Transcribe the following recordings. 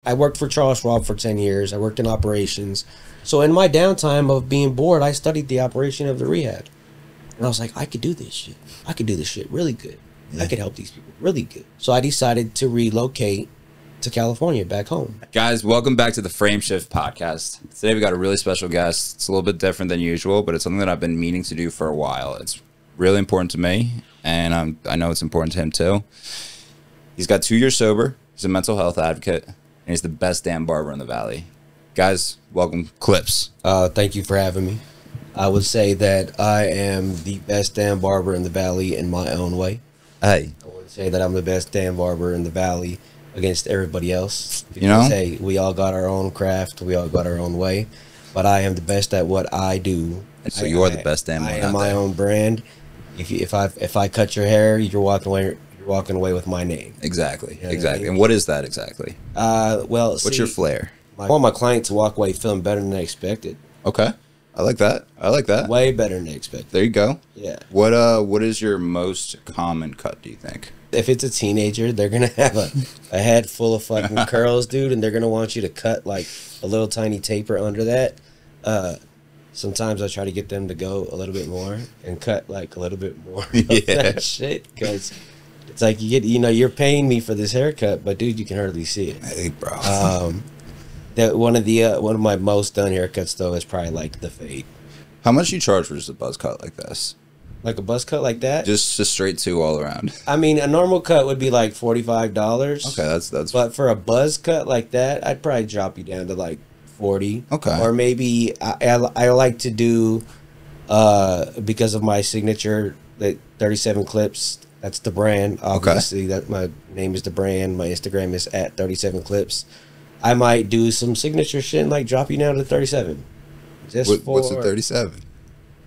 I worked for Charles Schwab for 10 years. I worked in operations. So in my downtime of being bored, I studied the operation of the rehab. And I was like, I could do this shit. I could do this shit really good. Yeah. I could help these people really good. So I decided to relocate to California, back home. Guys, welcome back to the TheFrameShiftPodcast. Today we got a really special guest. It's a little bit different than usual, but it's something that I've been meaning to do for a while. It's really important to me, and I know it's important to him too. He's got 2 years sober. He's a mental health advocate, and he's the best damn barber in the Valley. Guys, welcome, Clips. Thank you for having me. I would say that I am the best damn barber in the Valley in my own way. Hey. I would say that I'm the best damn barber in the Valley against everybody else. Because, you know? Hey, we all got our own craft. We all got our own way. But I am the best at what I do. And so you are the best damn one. I am my own brand. If I cut your hair, you're walking away with my name. Exactly. You know exactly. I mean? And what is that exactly? What's your flair? I want my client to walk away feeling better than they expected. Okay. I like that. I like that. Way better than they expected. There you go. Yeah. What is your most common cut, do you think? If it's a teenager, they're going to have a head full of fucking curls, dude, and they're going to want you to cut like a little tiny taper under that. Sometimes I try to get them to go a little bit more and cut like a little bit more of that shit, because it's like you're paying me for this haircut, but dude, you can hardly see it. Hey, bro. One of my most done haircuts though is probably like the fade. How much do you charge for just a buzz cut like this? Like a buzz cut like that? Just straight 2 all around. I mean, a normal cut would be like $45. Okay, that's. But for a buzz cut like that, I'd probably drop you down to like 40. Okay. Or maybe I like to do because of my signature, the 37 clips. That's the brand. Obviously, that my name is the brand. My Instagram is at 37 clips. I might do some signature shit and like drop you down to 37. What's the 37?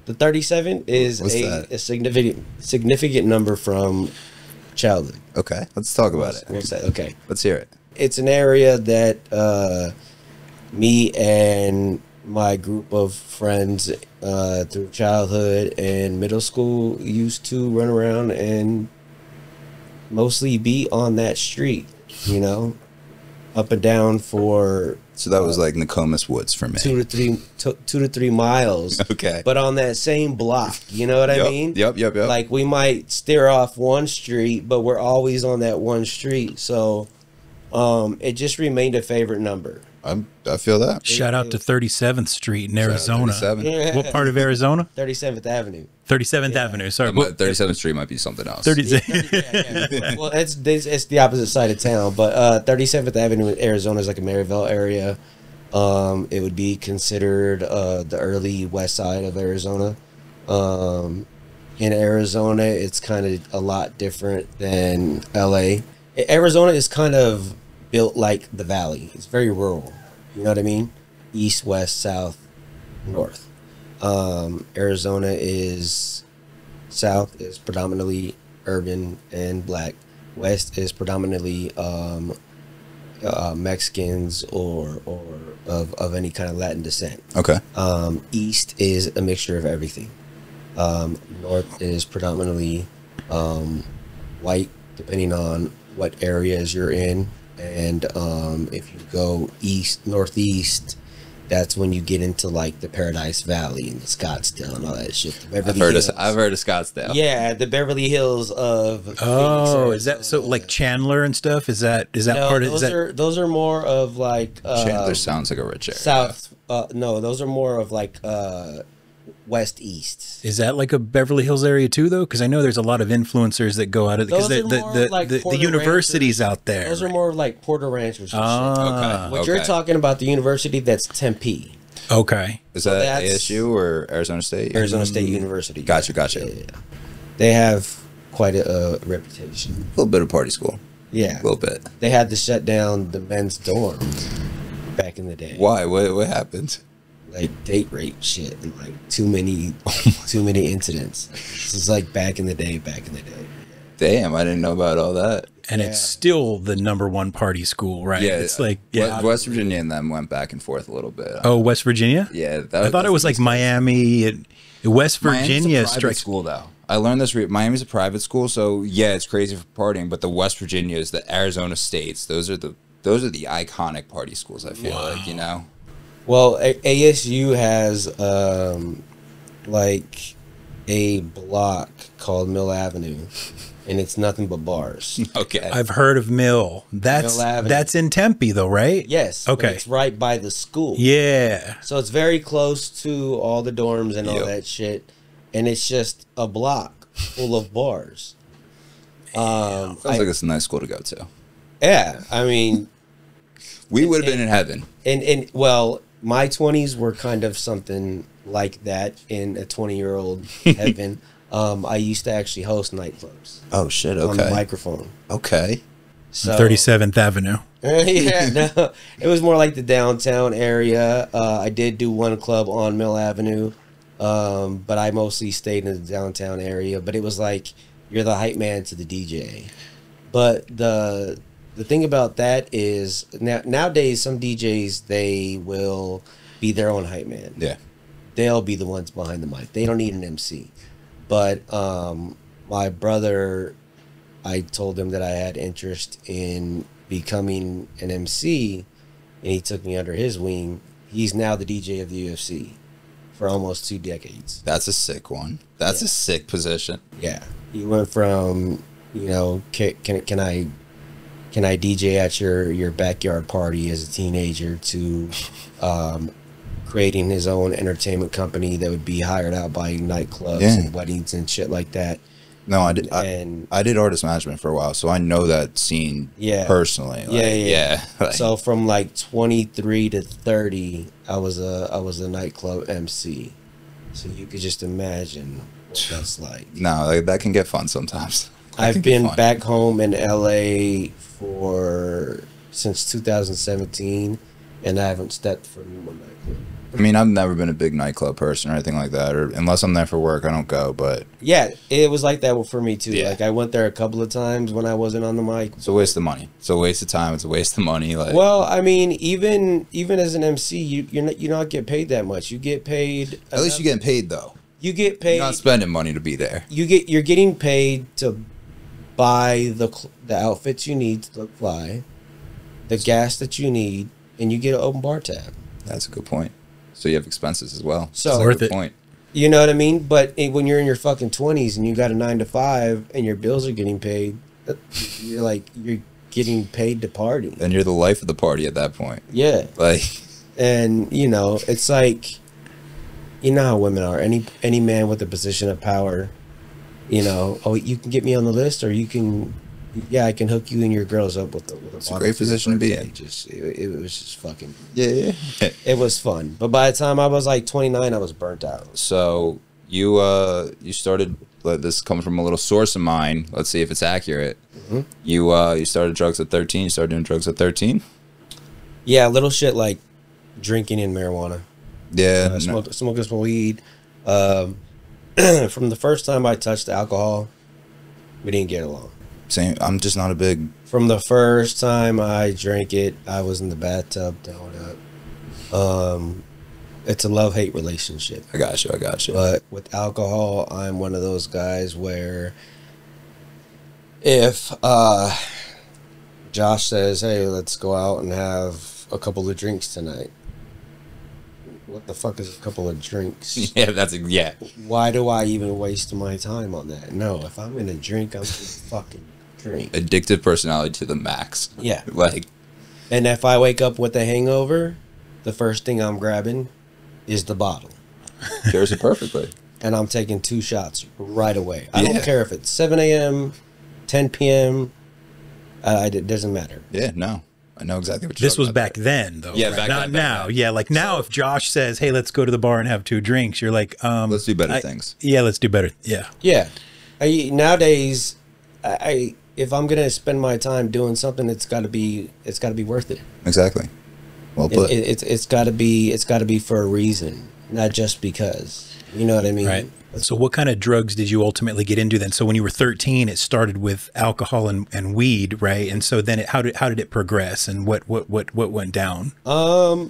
The 37 is a significant number from childhood. Okay, let's talk about it. What's that? Okay. Let's hear it. It's an area that me and my group of friends through childhood and middle school used to run around and mostly be on that street, up and down for. So that was like Nokomis Woods for me. 2 to 3 miles. Okay. But on that same block, you know what I mean? Yep. Like we might steer off one street, but we're always on that one street. So it just remained a favorite number. I feel that. Shout out to 37th Street in Arizona. 37. What part of Arizona? 37th Avenue. 37th Avenue. Sorry. 37th Street might be something else. 37th. Well, it's the opposite side of town, but 37th Avenue in Arizona is like a Maryville area. It would be considered the early west side of Arizona. In Arizona, it's kind of a lot different than LA. Arizona is kind of built like the Valley. It's very rural. You know what I mean? East, west, south, north. Arizona is south is predominantly urban and black. West is predominantly Mexicans or of any kind of Latin descent. Okay. East is a mixture of everything. North is predominantly white, depending on what areas you're in. And if you go northeast, that's when you get into like the Paradise Valley and Scottsdale and all that shit. I've heard of Scottsdale. Yeah, the Beverly Hills of. Oh, is that so? Like Chandler and stuff? Is that no, part of? Those are more of like. Chandler sounds like a rich area. South. No, those are more of like west east. Is that like a Beverly Hills area too, though? Because I know there's a lot of influencers that go out of because the universities out there. Those are more like Porter Ranchers. Okay. What you're talking about, the university, that's Tempe. Okay. Is that ASU or Arizona State? Arizona State University. Gotcha. Yeah. They have quite a reputation. A little bit of party school. Yeah. A little bit. They had to shut down the men's dorm back in the day. Why? What happened? Like date rape shit and like too many incidents. This is like back in the day. Damn, I didn't know about all that. And it's still the #1 party school, right? Yeah, it's like West Virginia and them went back and forth a little bit. Oh, West Virginia? Yeah, I thought it was like Miami. West Virginia strikes school though. I learned this. Miami's a private school, so yeah, it's crazy for partying. But the West Virginias, the Arizona states, those are the those are the iconic party schools, I feel like, you know? Well, ASU has like a block called Mill Avenue, and it's nothing but bars. Okay. I've heard of Mill. That's in Tempe, though, right? Yes. Okay. It's right by the school. Yeah. So it's very close to all the dorms and all that shit, and it's just a block full of bars. Sounds like it's a nice school to go to. Yeah, I mean, we would have been in heaven. And well, my 20s were kind of something like that in a 20-year-old heaven. I used to actually host nightclubs. Oh shit! Okay. On the microphone. Okay. So 37th Avenue. Yeah, no, it was more like the downtown area. I did do one club on Mill Avenue, but I mostly stayed in the downtown area. But it was like you're the hype man to the DJ. But the thing about that is nowadays some DJs, they will be their own hype man. Yeah. They'll be the ones behind the mic. They don't need an MC. But my brother, I told him that I had interest in becoming an MC, and he took me under his wing. He's now the DJ of the UFC for almost 2 decades. That's a sick one. That's a sick position. Yeah. He went from, you know, can I DJ at your backyard party as a teenager to creating his own entertainment company that would be hired out by nightclubs and weddings and shit like that. No, I did. I did artist management for a while, so I know that scene personally. Like, like, so from like 23 to 30, I was a nightclub MC. So you could just imagine what that's like. No, like, that can get fun sometimes. I've been back home in LA since 2017, and I haven't stepped foot in one nightclub. I mean, I've never been a big nightclub person or anything like that, or unless I'm there for work, I don't go. But yeah, it was like that for me too. Yeah. Like I went there a couple of times when I wasn't on the mic. It's a waste of money. It's a waste of time. It's a waste of money. Like, well, I mean, even as an MC, you not get paid that much. You get paid. At least you're getting paid though. You get paid. You're not spending money to be there. You're getting paid to buy the outfits you need to look fly, the gas that you need, and you get an open bar tab. That's a good point. So you have expenses as well. So worth it. Point. You know what I mean? But when you're in your fucking 20s and you got a 9 to 5 and your bills are getting paid, you're getting paid to party. And you're the life of the party at that point. Yeah. Like, and you know, it's like, you know how women are. Any man with a position of power, you know, oh, you can get me on the list, or you can, I can hook you and your girls up with a it's a great position to be in. It was just fucking. Yeah. It was fun, but by the time I was like 29, I was burnt out. So you started. This comes from a little source of mine. Let's see if it's accurate. Mm-hmm. You started drugs at 13. You started doing drugs at 13. Yeah, little shit like drinking and marijuana. Yeah, smoking some weed. From the first time I touched alcohol, we didn't get along. Same. I'm just not a big. From the first time I drank it, I was in the bathtub throwing up. It's a love-hate relationship. I got you. But with alcohol, I'm one of those guys where if Josh says, "Hey, let's go out and have a couple of drinks tonight," what the fuck is a couple of drinks? Yeah. Why do I even waste my time on that? No, if I'm gonna drink, I'm gonna fucking drink. Addictive personality to the max. Yeah. Like, and if I wake up with a hangover, the first thing I'm grabbing is the bottle. cures it perfectly. And I'm taking 2 shots right away. I don't care if it's 7 a.m., 10 p.m. It doesn't matter. Yeah, no. I know exactly what you're This was back then, though. Yeah, right? back Not then. now. Yeah, like now, if Josh says, "Hey, let's go to the bar and have 2 drinks," you're like, let's do better things. Yeah, let's do better. Yeah. Yeah. Nowadays, if I'm gonna spend my time doing something, it's got to be worth it. Exactly. Well put. It's got to be for a reason, not just because. You know what I mean? Right. So what kind of drugs did you ultimately get into then? So when you were 13, it started with alcohol and weed, right? And so then how did it progress, and what went down? I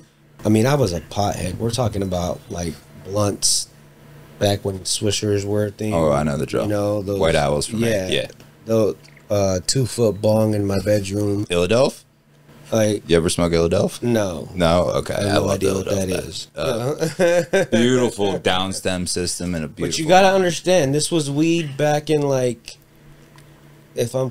mean, I was a pothead. We're talking about like blunts back when Swishers were a thing. Oh, I know the drill. You know, those White Owls from yeah. Yeah. Those 2-foot bong in my bedroom. Philadelphia? Like, You ever smoke Philadelphia? no. No? Okay. I have no love idea what that Philadelphia. is. Beautiful down stem system and a beautiful. But you gotta understand, this was weed back in like, if I'm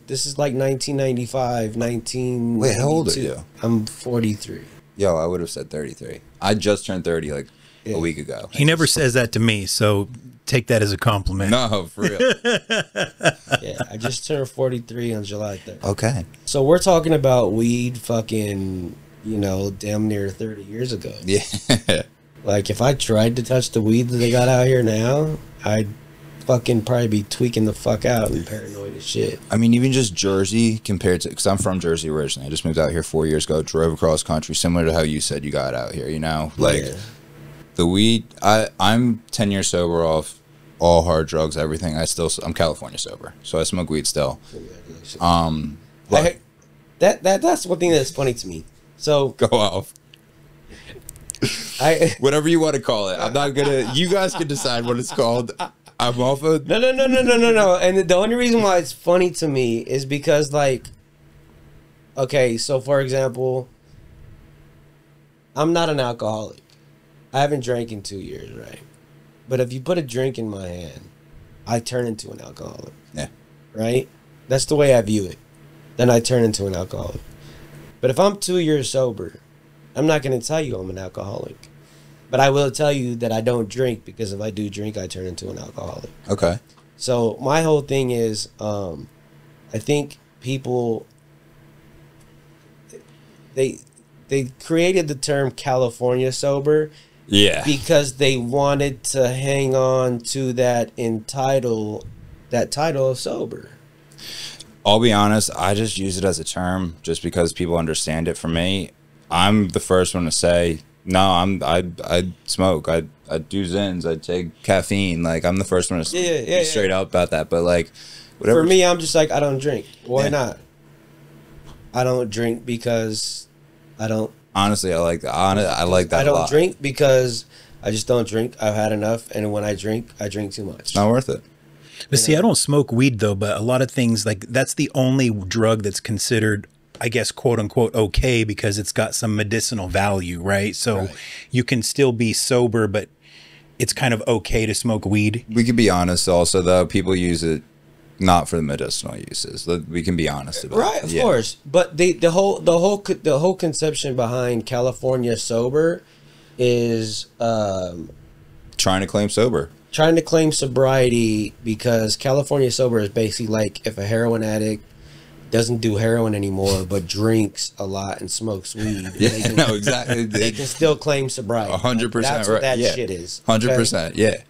this is like 1995, 19. Wait, how old are you? I'm 43. Yo, I would have said 33. I just turned 30 like a week ago. He never says that to me, so take that as a compliment. No, for real. Yeah, I just turned 43 on July 3rd. Okay. So we're talking about weed fucking, damn near 30 years ago. Yeah. Like, if I tried to touch the weed that they got out here now, I'd fucking probably be tweaking the fuck out and paranoid as shit. I mean, even just Jersey compared to, because I'm from Jersey originally. I just moved out here 4 years ago, drove across country, similar to how you said you got out here, Like, Yeah. the weed, I'm 10 years sober off all hard drugs, everything. I'm California sober, so I smoke weed still. But That's one thing that's funny to me. So go off. Whatever you want to call it. I'm not gonna. You guys can decide what it's called. I'm off of. No. And the only reason why it's funny to me is because, like, okay, so for example, I'm not an alcoholic. I haven't drank in 2 years, right? But if you put a drink in my hand, I turn into an alcoholic. Yeah. Right? That's the way I view it. Then I turn into an alcoholic. But if I'm 2 years sober, I'm not going to tell you I'm an alcoholic. But I will tell you that I don't drink, because if I do drink, I turn into an alcoholic. Okay. So my whole thing is, I think people, they created the term California sober. Yeah. Because they wanted to hang on to that title of sober. I'll be honest, I just use it as a term just because people understand it. For me, I'm the first one to say, no, I smoke. I do Zins. I take caffeine. Like, I'm the first one to be straight out about that. But, like, whatever. For me, I'm just like, I don't drink. Why Yeah. not? I don't drink because I don't. Honestly, I like that. I like that I a don't lot. drink because I just don't drink. I've had enough. And when I drink too much. It's not worth it. But see, I don't smoke weed though, but a lot of things, like, that's the only drug that's considered, I guess, quote unquote, okay, because it's got some medicinal value, right? So you can still be sober, but it's kind of okay to smoke weed. We can be honest also, though. People use it not for the medicinal uses. We can be honest about Right, it. of course. But the whole conception behind California sober is Trying to claim sober. trying to claim sobriety, because California sober is basically like if a heroin addict doesn't do heroin anymore but drinks a lot and smokes weed. Yeah, no, exactly. They can still claim sobriety. 100% That's right. what that Yeah. shit is. 100%. Yeah.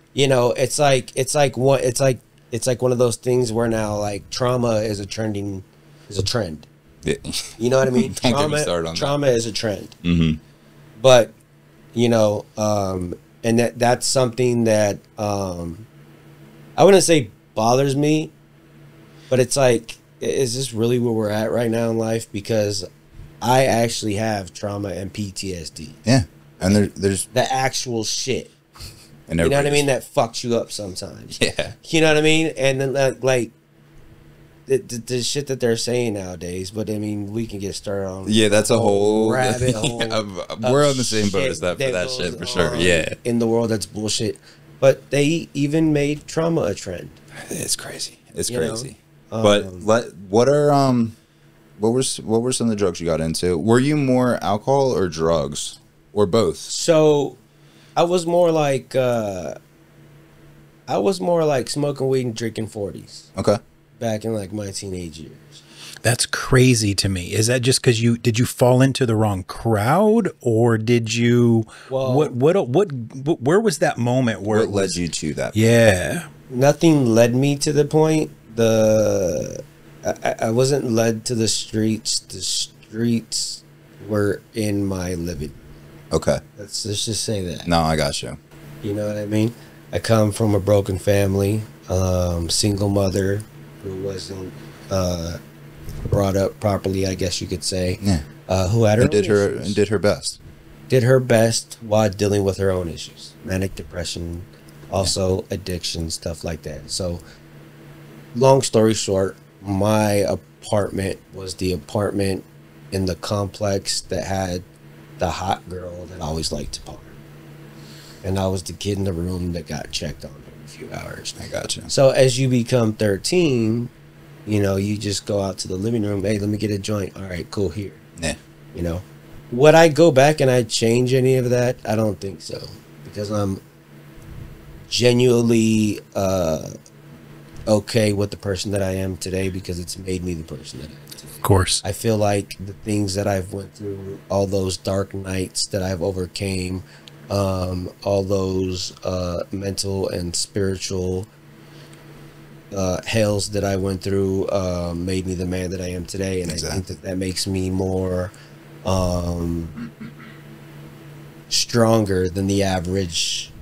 It's like one of those things where now, like, trauma is a trend. Yeah. You know what I mean? Don't get me started on that. Trauma is a trend. Mm-hmm. But, and that's something that I wouldn't say bothers me, but it's like, is this really where we're at right now in life? Because I actually have trauma and PTSD. Yeah. And there's The actual shit. and You know what I everybody's- mean? That fucks you up sometimes. Yeah. You know what I mean? And then, like the shit that they're saying nowadays. But I mean, we can get started on. Yeah, that's a whole rabbit hole. We're on the same boat shit as that for that goes shit for sure. on Yeah. in the world, that's bullshit. But they even made trauma a trend. It's crazy. It's You know? crazy. But what were some of the drugs you got into? Were you more alcohol or drugs or both? So, I was more like smoking weed and drinking 40s Okay. back in like my teenage years. That's crazy to me. Is that just because did you fall into the wrong crowd, or did you? Well, where was that moment where What it led was? you to that? Yeah. Nothing led me to the point. I wasn't led to the streets. The streets were in my living. Okay. Let's just say that. No, I got you. You know what I mean? I come from a broken family, single mother who wasn't brought up properly, I guess you could say. Yeah. Who had her And did own issues. her best. Did her best while dealing with her own issues, manic depression, also addiction, stuff like that. So, long story short, my apartment was the apartment in the complex that had the hot girl that always liked to party. And I was the kid in the room that got checked on every few hours. I got you. So as you become 13, you know, you just go out to the living room. Hey, let me get a joint. All right, cool, here. Yeah. You know, would I go back and I'd change any of that? I don't think so, because I'm genuinely okay with the person that I am today, because it's made me the person that I am today. Of course. I feel like the things that I've went through, all those dark nights that I've overcame, all those mental and spiritual hells that I went through, made me the man that I am today. And Exactly. I think that makes me more stronger than the average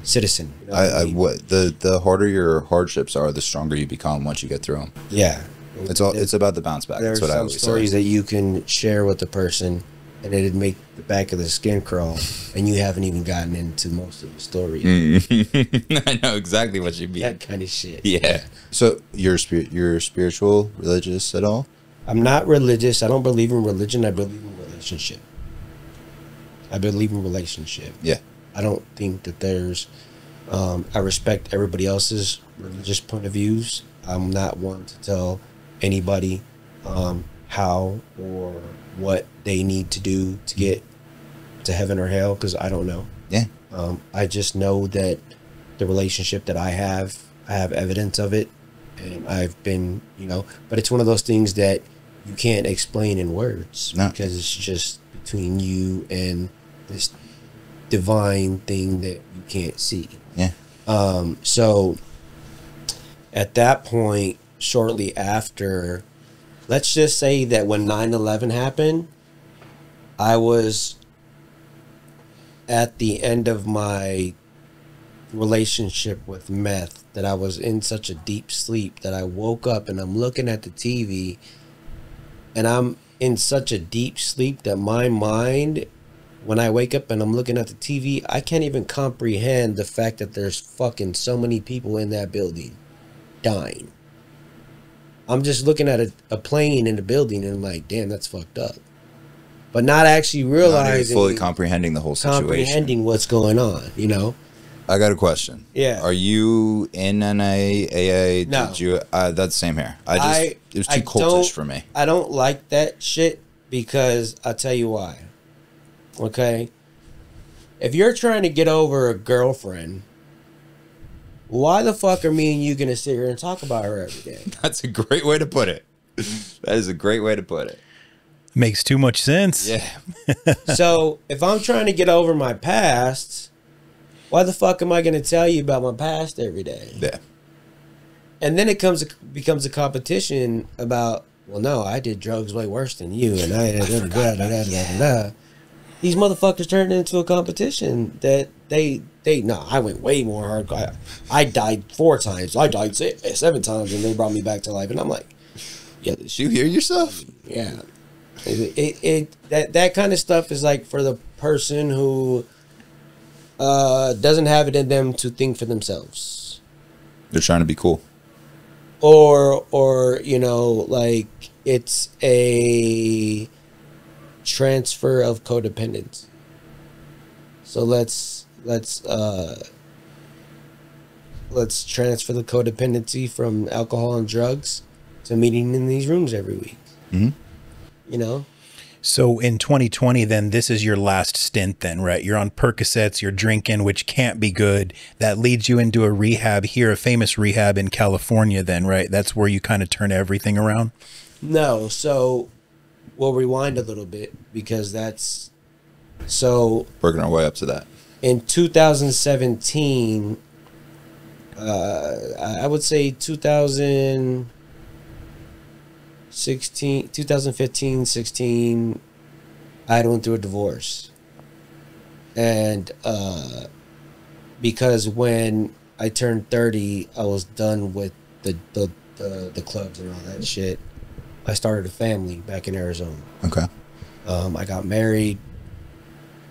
citizen. You know what I mean? What the harder your hardships are, the stronger you become once you get through them. Yeah. It's about the bounce back. There are That's what I some always stories say. that you can share with the person, and it'd make the back of the skin crawl, and you haven't even gotten into most of the story. I know exactly what you mean. That kind of shit. Yeah. So you're spiritual, religious at all? I'm not religious. I don't believe in religion. I believe in relationship. I believe in relationship. Yeah. I don't think that there's. I respect everybody else's religious point of views. I'm not one to tell anybody how or what they need to do to get to heaven or hell, because I don't know. Yeah. I just know that the relationship that I have evidence of it, and I've been, you know, but it's one of those things that you can't explain in words, No. because it's just between you and this divine thing that you can't see. Yeah. So at that point, shortly after, let's just say that when 9/11 happened, I was at the end of my relationship with meth, that I was in such a deep sleep that I woke up and I'm looking at the TV, and I'm in such a deep sleep that my mind, when I wake up and I'm looking at the TV, I can't even comprehend the fact that there's fucking so many people in that building dying. I'm just looking at a plane in the building, and I'm like, damn, that's fucked up. But not actually Not even realizing, fully comprehending the whole situation. comprehending what's going on, you know? I got a question. Yeah. Are you in NA, AA? No. Did you? That's same here. It was too I cultish don't- for me. I don't like that shit, because I'll tell you why. Okay? If you're trying to get over a girlfriend, why the fuck are me and you gonna sit here and talk about her every day? That's a great way to put it. That is a great way to put it. Makes too much sense. Yeah. So if I'm trying to get over my past, why the fuck am I gonna tell you about my past every day? Yeah. And then it becomes a competition about, well, no, I did drugs way worse than you, and I These motherfuckers turned into a competition that I went way more hardcore. I died 4 times. I died 7 times, and they brought me back to life. And I'm like, yeah, Did you hear yourself? yeah. That kind of stuff is like for the person who doesn't have it in them to think for themselves, They're trying to be cool. or you know, like it's a transfer of codependence. So let's transfer the codependency from alcohol and drugs to meeting in these rooms every week. Mhm. You know? So in 2020, then this is your last stint then, right? You're on Percocets, you're drinking, which can't be good. That leads you into a rehab here, a famous rehab in California then, right? That's where you kind of turn everything around? No, so we'll rewind a little bit, because that's so Working our way up to that. in 2017, I would say 2015, 16, I went through a divorce. And because when I turned 30, I was done with the clubs and all that shit. I started a family back in Arizona. Okay. I got married.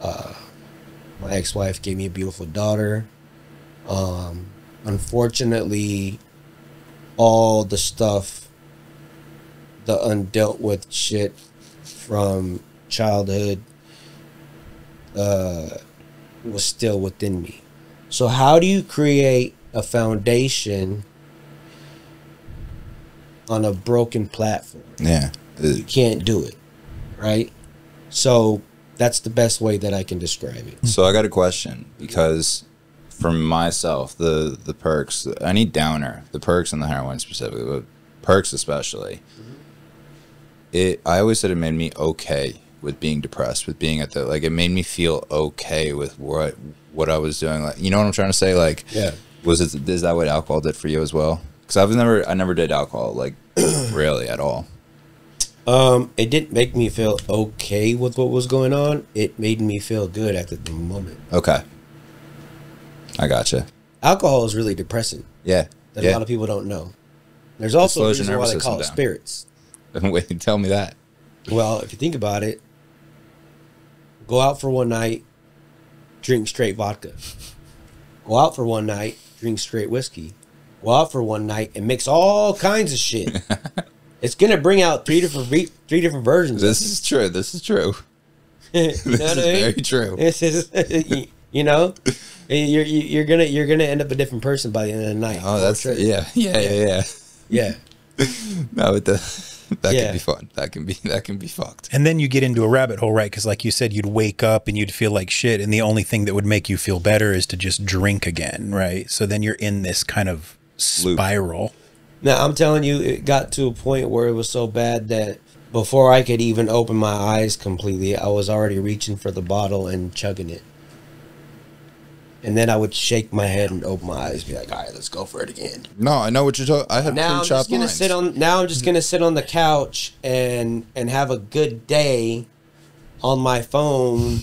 My ex-wife gave me a beautiful daughter. Unfortunately, all the stuff the undealt with shit from childhood was still within me. So how do you create a foundation on a broken platform? Yeah. You can't do it, right? So that's the best way that I can describe it. So I got a question, because for myself, the perks, any downer, the perks and the heroin specifically, but perks especially, I always said it made me okay with being depressed, with being at the, like, it made me feel okay with what I was doing. Like, you know what I'm trying to say? Like, Yeah. Is that what alcohol did for you as well? Because I never did alcohol, like, really at all. It didn't make me feel okay with what was going on. It made me feel good at the moment. Okay. I gotcha. Alcohol is really depressing. Yeah. That a lot of people don't know. There's also a slows your reason why nervous they call it system down. spirits. Wait, tell me that. Well, if you think about it, go out for one night, drink straight vodka. Go out for one night, drink straight whiskey. Go out for one night and mix all kinds of shit. It's gonna bring out three different versions. This is true. This is true. This is very true. This is, you know, you're gonna end up a different person by the end of the night. Oh, that's sure. yeah. Yeah. No, but that can be fun. That can be fucked. And then you get into a rabbit hole, right? Because like you said, you'd wake up and you'd feel like shit, and the only thing that would make you feel better is to just drink again, right? So then you're in this kind of spiral. Now, I'm telling you, it got to a point where it was so bad that before I could even open my eyes completely, I was already reaching for the bottle and chugging it. And then I would shake my head and open my eyes, be like, "All right, let's go for it again." No, I know what you're talking. I have Now I'm just gonna sit on. Now I'm just gonna sit on the couch and have a good day on my phone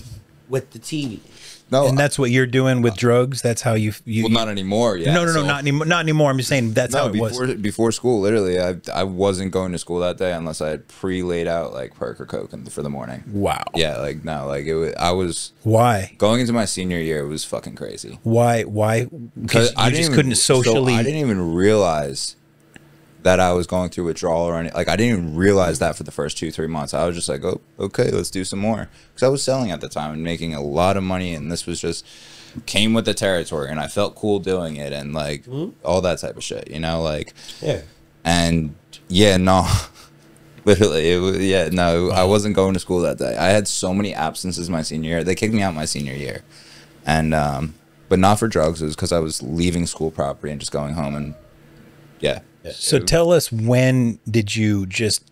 with the TV. No, And that's what you're doing with drugs. That's how you well, not anymore. Yeah. No, not anymore. Not anymore. I'm just saying that's how it was. Before school, literally, I wasn't going to school that day unless I had pre-laid out like perk or coke for the morning. Wow. Yeah, like no, like I was. Why? Going into my senior year, it was fucking crazy. Why? Because you just couldn't socially. So I didn't even realize that I was going through withdrawal or anything. Like, I didn't even realize that for the first 2-3 months. I was just like, oh, okay, let's do some more. Because I was selling at the time and making a lot of money, and this was just came with the territory, and I felt cool doing it, and like all that type of shit, you know, like Yeah. And yeah, no, literally, it was, yeah, no, I wasn't going to school that day. I had so many absences my senior year. They kicked me out my senior year, and but not for drugs. It was because I was leaving school property and just going home, and yeah. So tell us, when did you just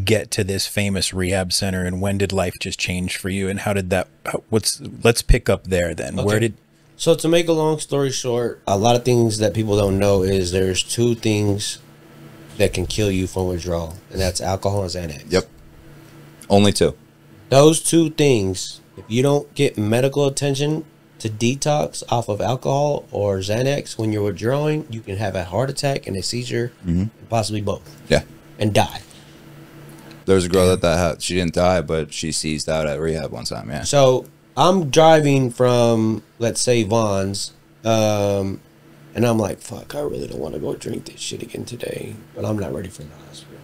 get to this famous rehab center, and when did life just change for you, and how did that? Let's pick up there then. Okay. So to make a long story short, a lot of things that people don't know is there's two things that can kill you from withdrawal, and that's alcohol and Xanax. Yep. Only two. Those two things, if you don't get medical attention to detox off of alcohol or Xanax when you're withdrawing, you can have a heart attack and a seizure, and possibly both. Yeah. And die. There was a girl that she didn't die, but she seized out at rehab one time. Yeah. So I'm driving from, let's say, Vaughn's, and I'm like, fuck, I really don't want to go drink this shit again today, but I'm not ready for the hospital.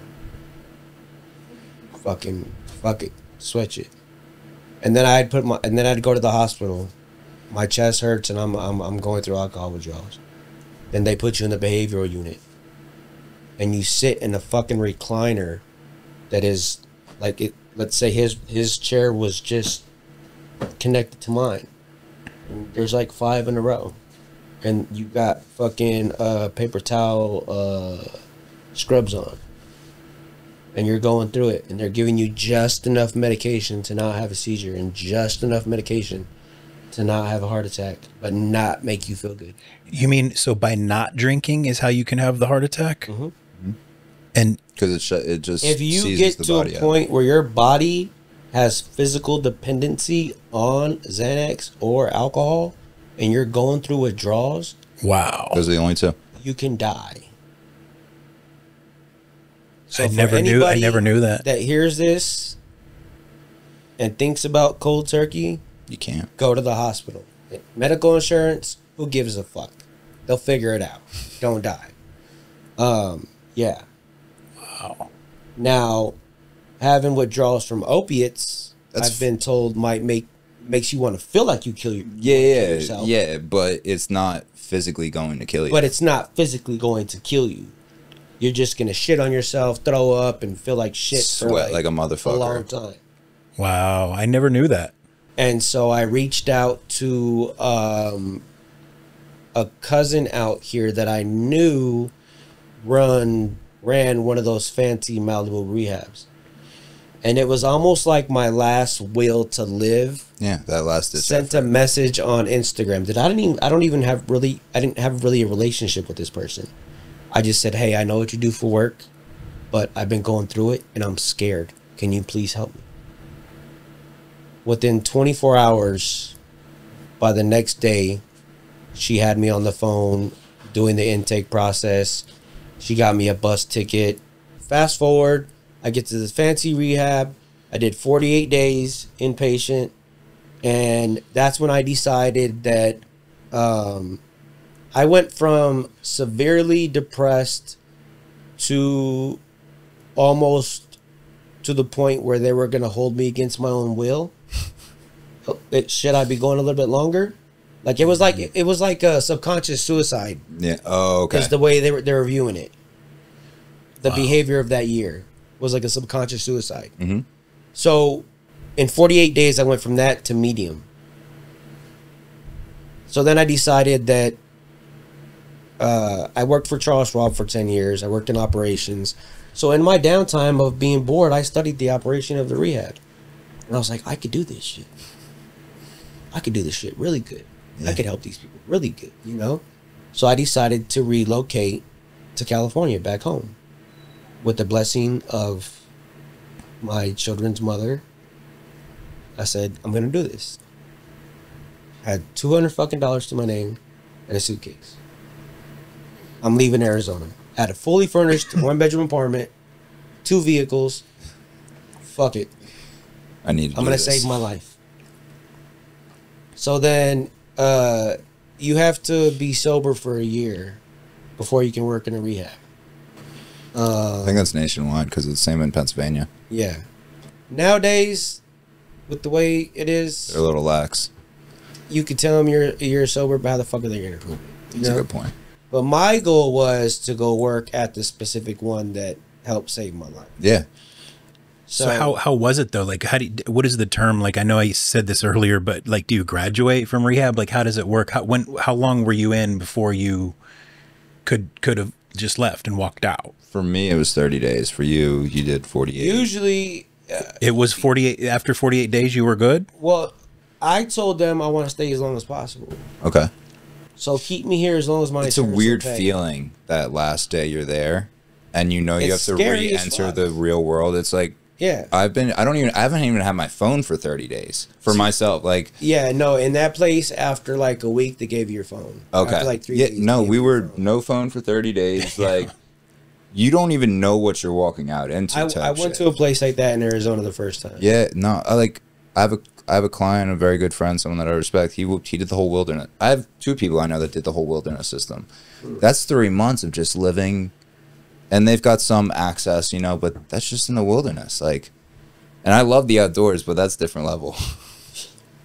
Fuck it, switch it. And then I'd go to the hospital. My chest hurts, and I'm going through alcohol withdrawals. Then they put you in the behavioral unit, and you sit in a fucking recliner that is like it. Let's say his chair was just connected to mine. And there's like 5 in a row, and you got fucking paper towel scrubs on, and you're going through it, and they're giving you just enough medication to not have a seizure, and just enough medication to not have a heart attack, but not make you feel good. You mean, so by not drinking is how you can have the heart attack? And because it just if you seizes get the to a body point where your body has physical dependency on Xanax or alcohol, and you're going through withdrawals, wow, those are the only two. you can die. So I for never knew anybody that. that hears this and thinks about cold turkey, You can't. go to the hospital. Medical insurance, who gives a fuck? They'll figure it out. Don't die. Yeah. Wow. Now, having withdrawals from opiates, That's I've been told makes you want to feel like you kill yourself. Yeah, but it's not physically going to kill you. But it's not physically going to kill you. You're just gonna shit on yourself, throw up, and feel like shit. Sweat for like a motherfucker. A long time. Wow, I never knew that. And so I reached out to a cousin out here that I knew ran one of those fancy Malibu rehabs. And it was almost like my last will to live. Yeah, that last sent a message on Instagram that I didn't have really a relationship with this person. I just said, "Hey, I know what you do for work, but I've been going through it and I'm scared. Can you please help me?" Within 24 hours, by the next day, she had me on the phone doing the intake process. She got me a bus ticket. Fast forward, I get to this fancy rehab. I did 48 days inpatient. And that's when I decided that I went from severely depressed to almost to the point where they were going to hold me against my own will. Should I be going a little bit longer? Like it was like a subconscious suicide. Yeah. Oh, okay. Is the way they were viewing it. The behavior of that year was like a subconscious suicide. Mm-hmm. So, in 48 days, I went from that to medium. So then I decided that I worked for Charles Schwab for 10 years. I worked in operations. So in my downtime of being bored, I studied the operation of the rehab. And I was like, I could do this shit. I could do this shit really good. Yeah. I could help these people really good, you know? So I decided to relocate to California, back home, with the blessing of my children's mother. I said, I'm going to do this. I had $200 fucking to my name and a suitcase. I'm leaving Arizona. I had a fully furnished 1-bedroom apartment, 2 vehicles. Fuck it. I'm going to save my life. So then you have to be sober for a year before you can work in a rehab. I think that's nationwide because it's the same in Pennsylvania. Yeah. Nowadays, with the way it is, they're a little lax. You could tell them you're sober, but how the fuck are they going to prove it? That's a good point. But my goal was to go work at the specific one that helped save my life. Yeah. So how was it though? Like, what is the term? Like, I know I said this earlier, but like, do you graduate from rehab? Like, how does it work? How long were you in before you could have just left and walked out? For me, it was 30 days. For you, you did 48. Usually, it was 48. After 48 days, you were good. Well, I told them I want to stay as long as possible. Okay. So keep me here as long as my. It's a weird feeling that last day you're there, and you know you have to re-enter the real world. It's like. Yeah, I haven't even had my phone for 30 days for myself. Like, yeah, no, in that place after like a week they gave you your phone. Okay, after like 3 days. No, we were no phone for 30 days. Like, you don't even know what you're walking out into. I went to a place like that in Arizona the first time. Yeah, no, I have a client, a very good friend, someone that I respect. He did the whole wilderness. I have 2 people I know that did the whole wilderness system. That's 3 months of just living. And they've got some access, you know, but that's just in the wilderness. Like, and I love the outdoors, but that's different level.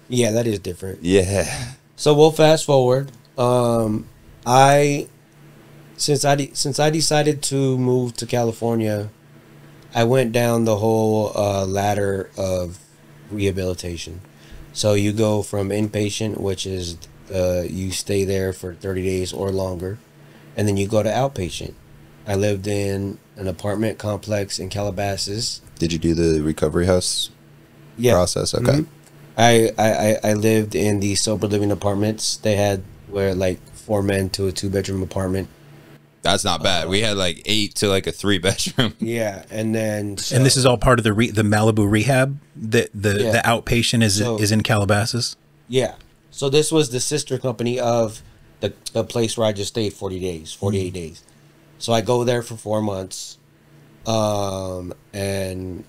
Yeah, that is different. Yeah. So we'll fast forward. Since I decided to move to California, I went down the whole ladder of rehabilitation. So you go from inpatient, which is you stay there for 30 days or longer, and then you go to outpatient. I lived in an apartment complex in Calabasas. Did you do the recovery house process? Okay. Mm-hmm. I lived in the sober living apartments. They had where like 4 men to a 2-bedroom apartment. That's not bad. We had like 8 to like a 3-bedroom. Yeah, and then and this is all part of the Malibu rehab. The outpatient is in Calabasas. Yeah. So this was the sister company of the place where I just stayed 48 days. So I go there for 4 months, and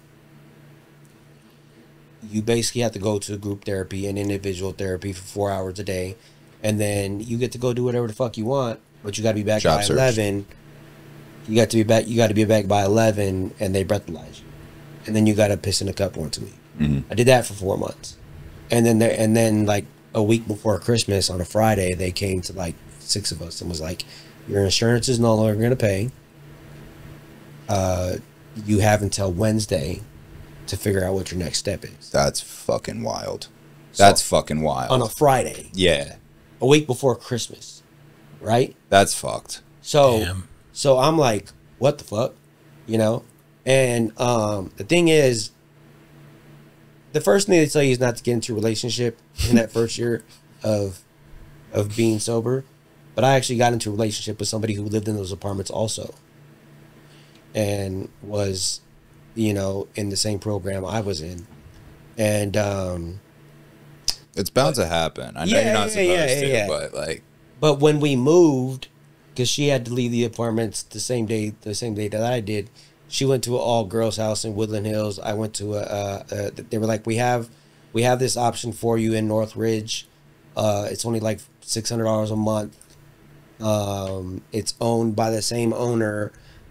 you basically have to go to group therapy and individual therapy for 4 hours a day, and then you get to go do whatever the fuck you want, but you got to be back by 11 You got to be back. You got to be back by 11, and they breathalyze you, and then you got to piss in a cup once a week. I did that for 4 months, and then like a week before Christmas on a Friday, they came to like 6 of us and was like, "Your insurance is no longer going to pay. You have until Wednesday to figure out what your next step is." That's fucking wild. That's fucking wild. On a Friday. Yeah. A week before Christmas, right? That's fucked. So, Damn. so I'm like, what the fuck, you know? And the thing is, the first thing they tell you is not to get into a relationship in that first year of being sober. But I actually got into a relationship with somebody who lived in those apartments also, and was, you know, in the same program I was in, and It's bound to happen. I know you're not supposed to, but like. But when we moved, because she had to leave the apartments the same day that I did, she went to an all girls house in Woodland Hills. I went to they were like, we have this option for you in Northridge. It's only like $600 a month. It's owned by the same owner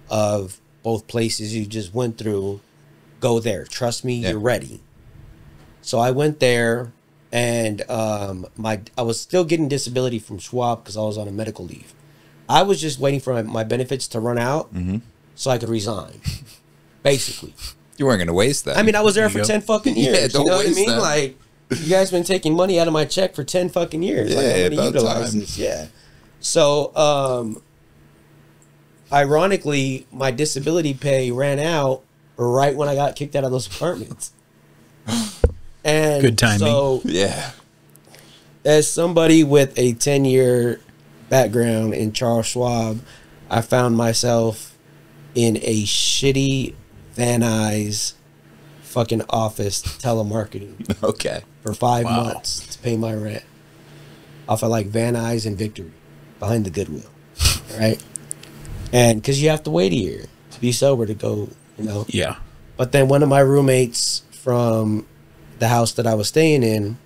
of both places you just went through. Go there. Trust me, you're ready. So I went there. And I was still getting disability from Schwab because I was on a medical leave. I was just waiting for my benefits to run out so I could resign, basically. You weren't going to waste that. I mean, I was there for 10 fucking years. Yeah, don't you know what I waste mean? that. Like, you guys been taking money out of my check for 10 fucking years. Yeah, like, I'm gonna about utilize time. this. Yeah. So, ironically, my disability pay ran out right when I got kicked out of those apartments. And Good timing. So, yeah. as somebody with a 10-year background in Charles Schwab, I found myself in a shitty Van Nuys fucking office telemarketing Okay. for 5 months to pay my rent off of like Van Nuys and Victory behind the Goodwill, right? And because you have to wait a year to be sober to go, you know. Yeah. But then one of my roommates from the house that I was staying in,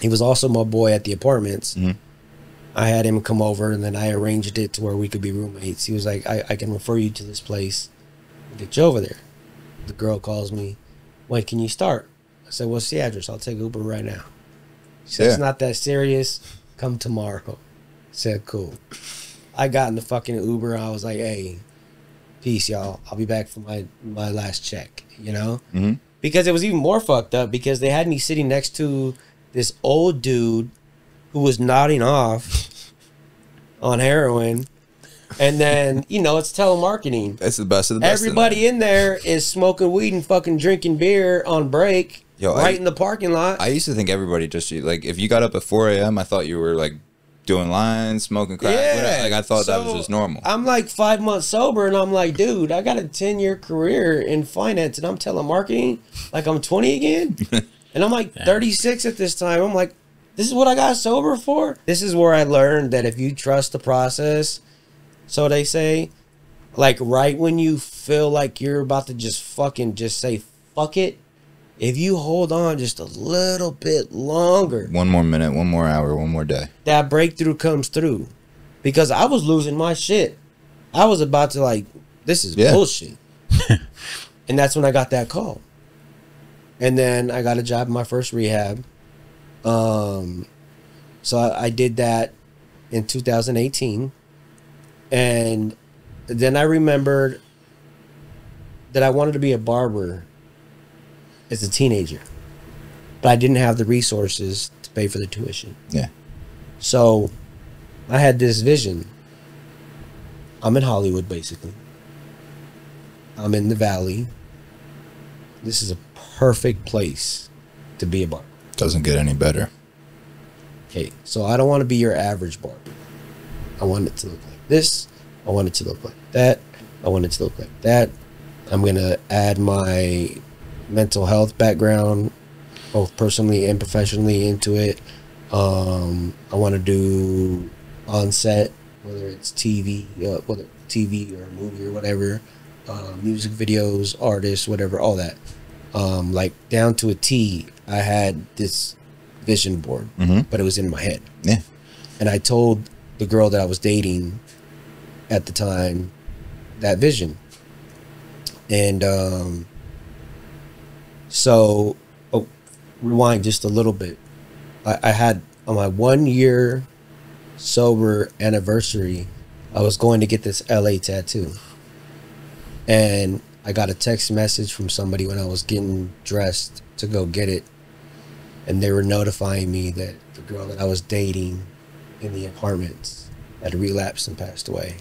he was also my boy at the apartments. I had him come over, and then I arranged it to where we could be roommates. He was like, I can refer you to this place and get you over there. The girl calls me, when can you start? I said, what's the address? I'll take Uber right now. She said, it's not that serious. Come tomorrow. I said, cool. I got in the fucking Uber. I was like, hey, peace, y'all. I'll be back for my last check, you know? Because it was even more fucked up because they had me sitting next to this old dude who was nodding off on heroin. And then, you know, it's telemarketing. That's the best of the best. Everybody in there is smoking weed and fucking drinking beer on break in the parking lot. I used to think everybody just, like, if you got up at 4 a.m., I thought you were, like, doing lines, smoking crack. Yeah. Like, I thought that was just normal. I'm like 5 months sober, and I'm like, dude, I got a 10-year career in finance, and I'm telemarketing like I'm 20 again. And I'm like 36 at this time. I'm like, this is what I got sober for? This is where I learned that if you trust the process, so they say, like right when you feel like you're about to just fucking just say, fuck it, if you hold on just a little bit longer, 1 more minute, 1 more hour, 1 more day, that breakthrough comes through. Because I was losing my shit. I was about to like, this is bullshit. And that's when I got that call. And then I got a job in my first rehab. So I did that in 2018. And then I remembered that I wanted to be a barber as a teenager, but I didn't have the resources to pay for the tuition. Yeah. So I had this vision. I'm in Hollywood, basically. I'm in the Valley. This is a perfect place to be a barber. Doesn't get any better. Okay, so I don't want to be your average barber. I want it to look like this. I want it to look like that. I want it to look like that. I'm going to add my mental health background, both personally and professionally, into it. I want to do on set, whether it's TV, whether TV or movie or whatever, music videos, artists, whatever, all that. Like down to a T, I had this vision board, but it was in my head. Yeah. And I told the girl that I was dating at the time, vision. And so, rewind just a little bit. I had on my 1 year sober anniversary, I was going to get this LA tattoo. And I got a text message from somebody when I was getting dressed to go get it. And they were notifying me that the girl that I was dating in the apartments had relapsed and passed away.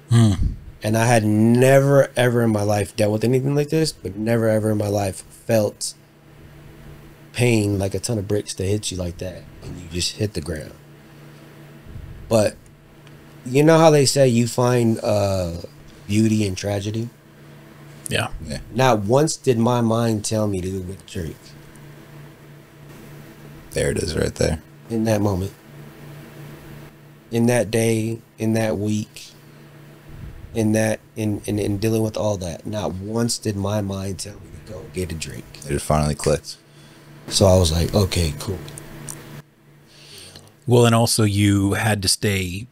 Damn. And I had never, ever in my life dealt with anything like this, but never, ever in my life felt pain like a ton of bricks to hit you like that. And you just hit the ground. But you know how they say you find beauty in tragedy? Yeah. Not once did my mind tell me to do with Drake. There it is right there. In that moment. In that day, in that week, in dealing with all that. Not once did my mind tell me to go get a drink. It finally clicked. So I was like, okay, cool. Well, and also you had to stay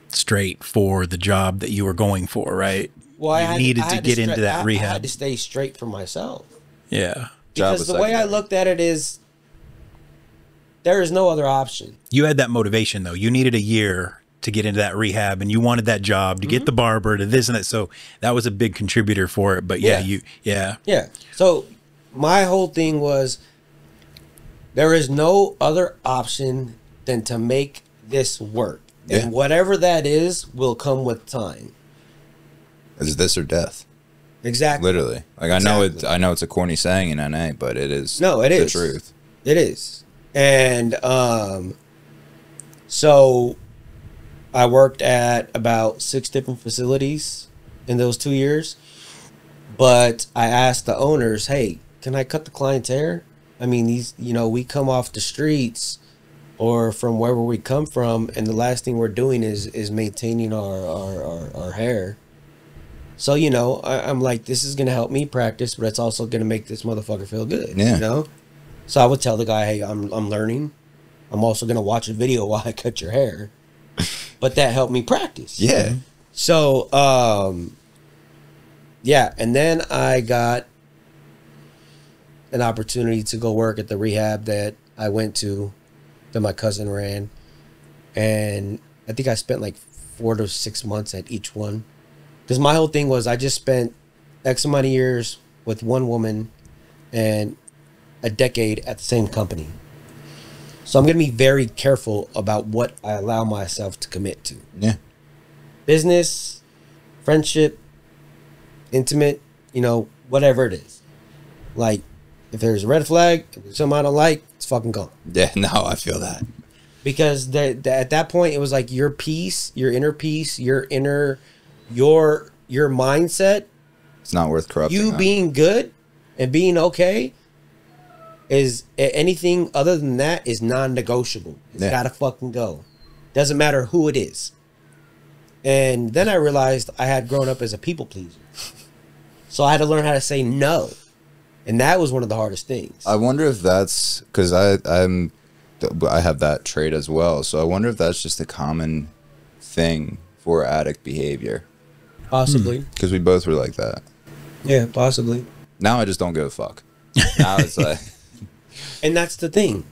straight for the job that you were going for, right? Well, I needed to get into that rehab. I had to stay straight for myself. Yeah. Because the way I looked at it is, there is no other option. You had that motivation, though. You needed a year to get into that rehab, and you wanted that job to get the barber, to this and that. So that was a big contributor for it. But yeah. So my whole thing was, there is no other option than to make this work. Yeah. And whatever that is will come with time. It's this or death. Exactly. Literally. Like, Exactly. I know it's a corny saying in NA, but it is. No, it is the truth. It is. And so I worked at about 6 different facilities in those 2 years. But I asked the owners, hey, can I cut the client's hair? I mean, we come off the streets or from wherever we come from, and the last thing we're doing is maintaining our hair. So, I'm like, this is going to help me practice, but it's also going to make this motherfucker feel good, Yeah. So I would tell the guy, hey, I'm learning. I'm also going to watch a video while I cut your hair. But that helped me practice. Yeah. So, and then I got an opportunity to go work at the rehab that I went to, that my cousin ran. And I think I spent like 4 to 6 months at each one. Because my whole thing was, I just spent X amount of years with one woman and a decade at the same company. So I'm going to be very careful about what I allow myself to commit to. Yeah. Business, friendship, intimate, whatever it is. Like, if there's a red flag, if there's something I don't like, it's fucking gone. Yeah, no, I feel that. Because at that point, it was like your peace, your inner peace, your mindset. It's not worth corrupting. You being good and being okay is anything other than that is non-negotiable. It's gotta fucking go. Doesn't matter who it is. And then I realized I had grown up as a people pleaser. So I had to learn how to say no. And that was one of the hardest things. I wonder if that's because I have that trait as well. So I wonder if that's just a common thing for addict behavior. Possibly. Because we both were like that. Yeah, possibly. Now I just don't give a fuck. Now it's like... And that's the thing.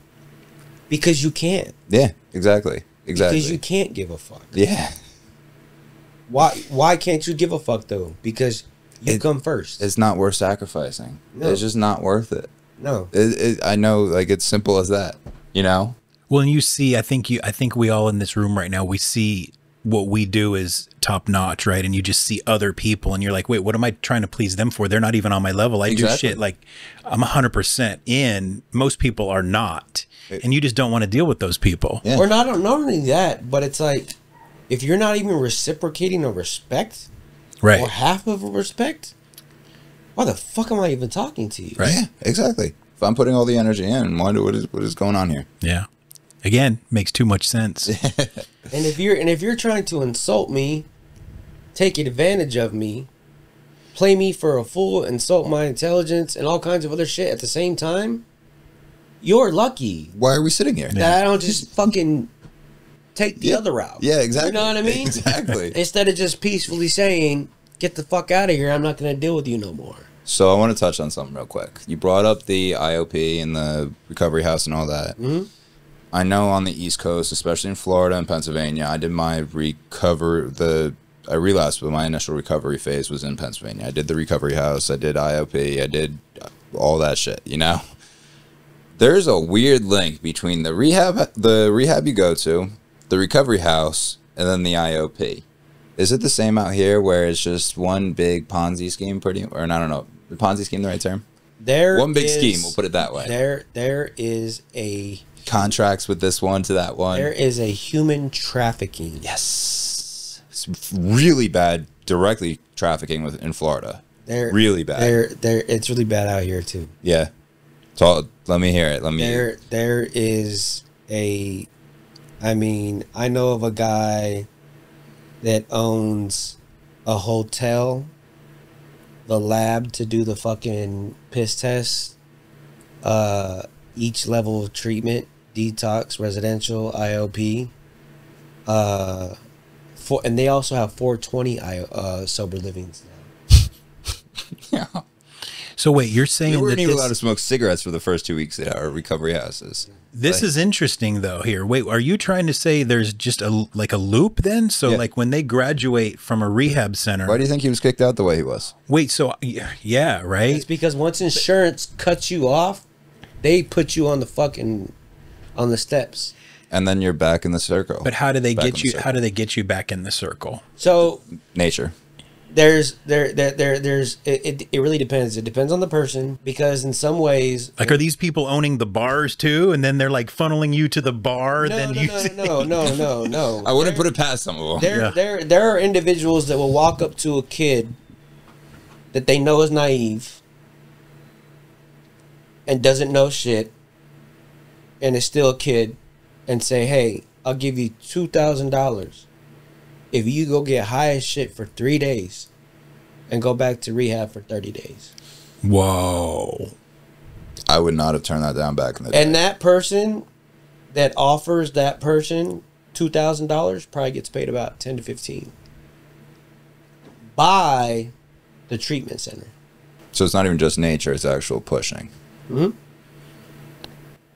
Because you can't. Yeah, exactly. Because you can't give a fuck. Yeah. Why can't you give a fuck, though? Because you come first. It's not worth sacrificing. No. It's just not worth it. No. I know, like, it's simple as that, Well, and you see, I think we all in this room right now, we see what we do is top notch, right? And you just see other people and you're like, wait, what am I trying to please them for? They're not even on my level. I do shit like I'm 100% in. Most people are not. And you just don't want to deal with those people. Yeah. Or not only that, but it's like, if you're not even reciprocating a respect, right, or half of a respect, why the fuck am I even talking to you? Right. Yeah, exactly. If I'm putting all the energy in, what is going on here? Yeah. Again, makes too much sense. And if you're trying to insult me, take advantage of me, play me for a fool, insult my intelligence, and all kinds of other shit at the same time, you're lucky Why are we sitting here? that I don't just fucking take the other route. Yeah, exactly. You know what I mean? Exactly. Instead of just peacefully saying, get the fuck out of here, I'm not going to deal with you no more. So I want to touch on something real quick. You brought up the IOP and the recovery house and all that. Mm-hmm. I know on the East Coast, especially in Florida and Pennsylvania, I did my I relapsed, but my initial recovery phase was in Pennsylvania. I did the recovery house, I did IOP, I did all that shit, you know? There's a weird link between the rehab you go to, the recovery house, and then the IOP. Is it the same out here where it's just one big Ponzi scheme or I don't know, the Ponzi scheme the right term? One big scheme, we'll put it that way. There is a contracts with this one to that one. There is a human trafficking. Yes. It's really bad directly trafficking in Florida. Really bad. It's really bad out here too. Yeah. So let me hear it. There is I know of a guy that owns a hotel, the lab to do the fucking piss test, each level of treatment, detox, residential, IOP, and they also have 420 sober livings now. Yeah. So wait, you're saying we weren't that even allowed to smoke cigarettes for the first 2 weeks at our recovery houses. This is interesting though here. Wait, are you trying to say there's just a loop then? So like when they graduate from a rehab center. Why do you think he was kicked out the way he was? Wait, so yeah, right? It's because once insurance cuts you off, they put you on the steps. And then you're back in the circle. But how do they get you back in the circle? So nature. It really depends. It depends on the person, because in some ways, like, are these people owning the bars too, and then they're like funneling you to the bar? No. I wouldn't put it past some of them. There are individuals that will walk up to a kid that they know is naive and doesn't know shit, and is still a kid, and say, "Hey, I'll give you $2,000 if you go get high as shit for 3 days and go back to rehab for 30 days. Whoa. I would not have turned that down back in the day. And that person that offers that person $2,000 probably gets paid about 10 to 15 by the treatment center. So it's not even just nature, it's actual pushing. Mm-hmm.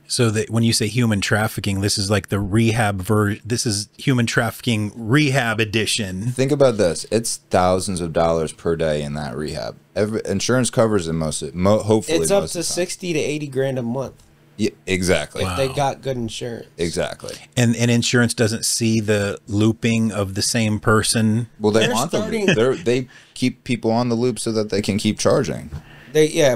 So that when you say human trafficking, this is like the rehab version. This is human trafficking rehab edition. Think about this. It's thousands of dollars per day in that rehab. Insurance covers it hopefully. It's up to 60 to 80 grand a month. Yeah, exactly. If they got good insurance. Exactly. And insurance doesn't see the looping of the same person. Well, they want them. They keep people on the loop so that they can keep charging. They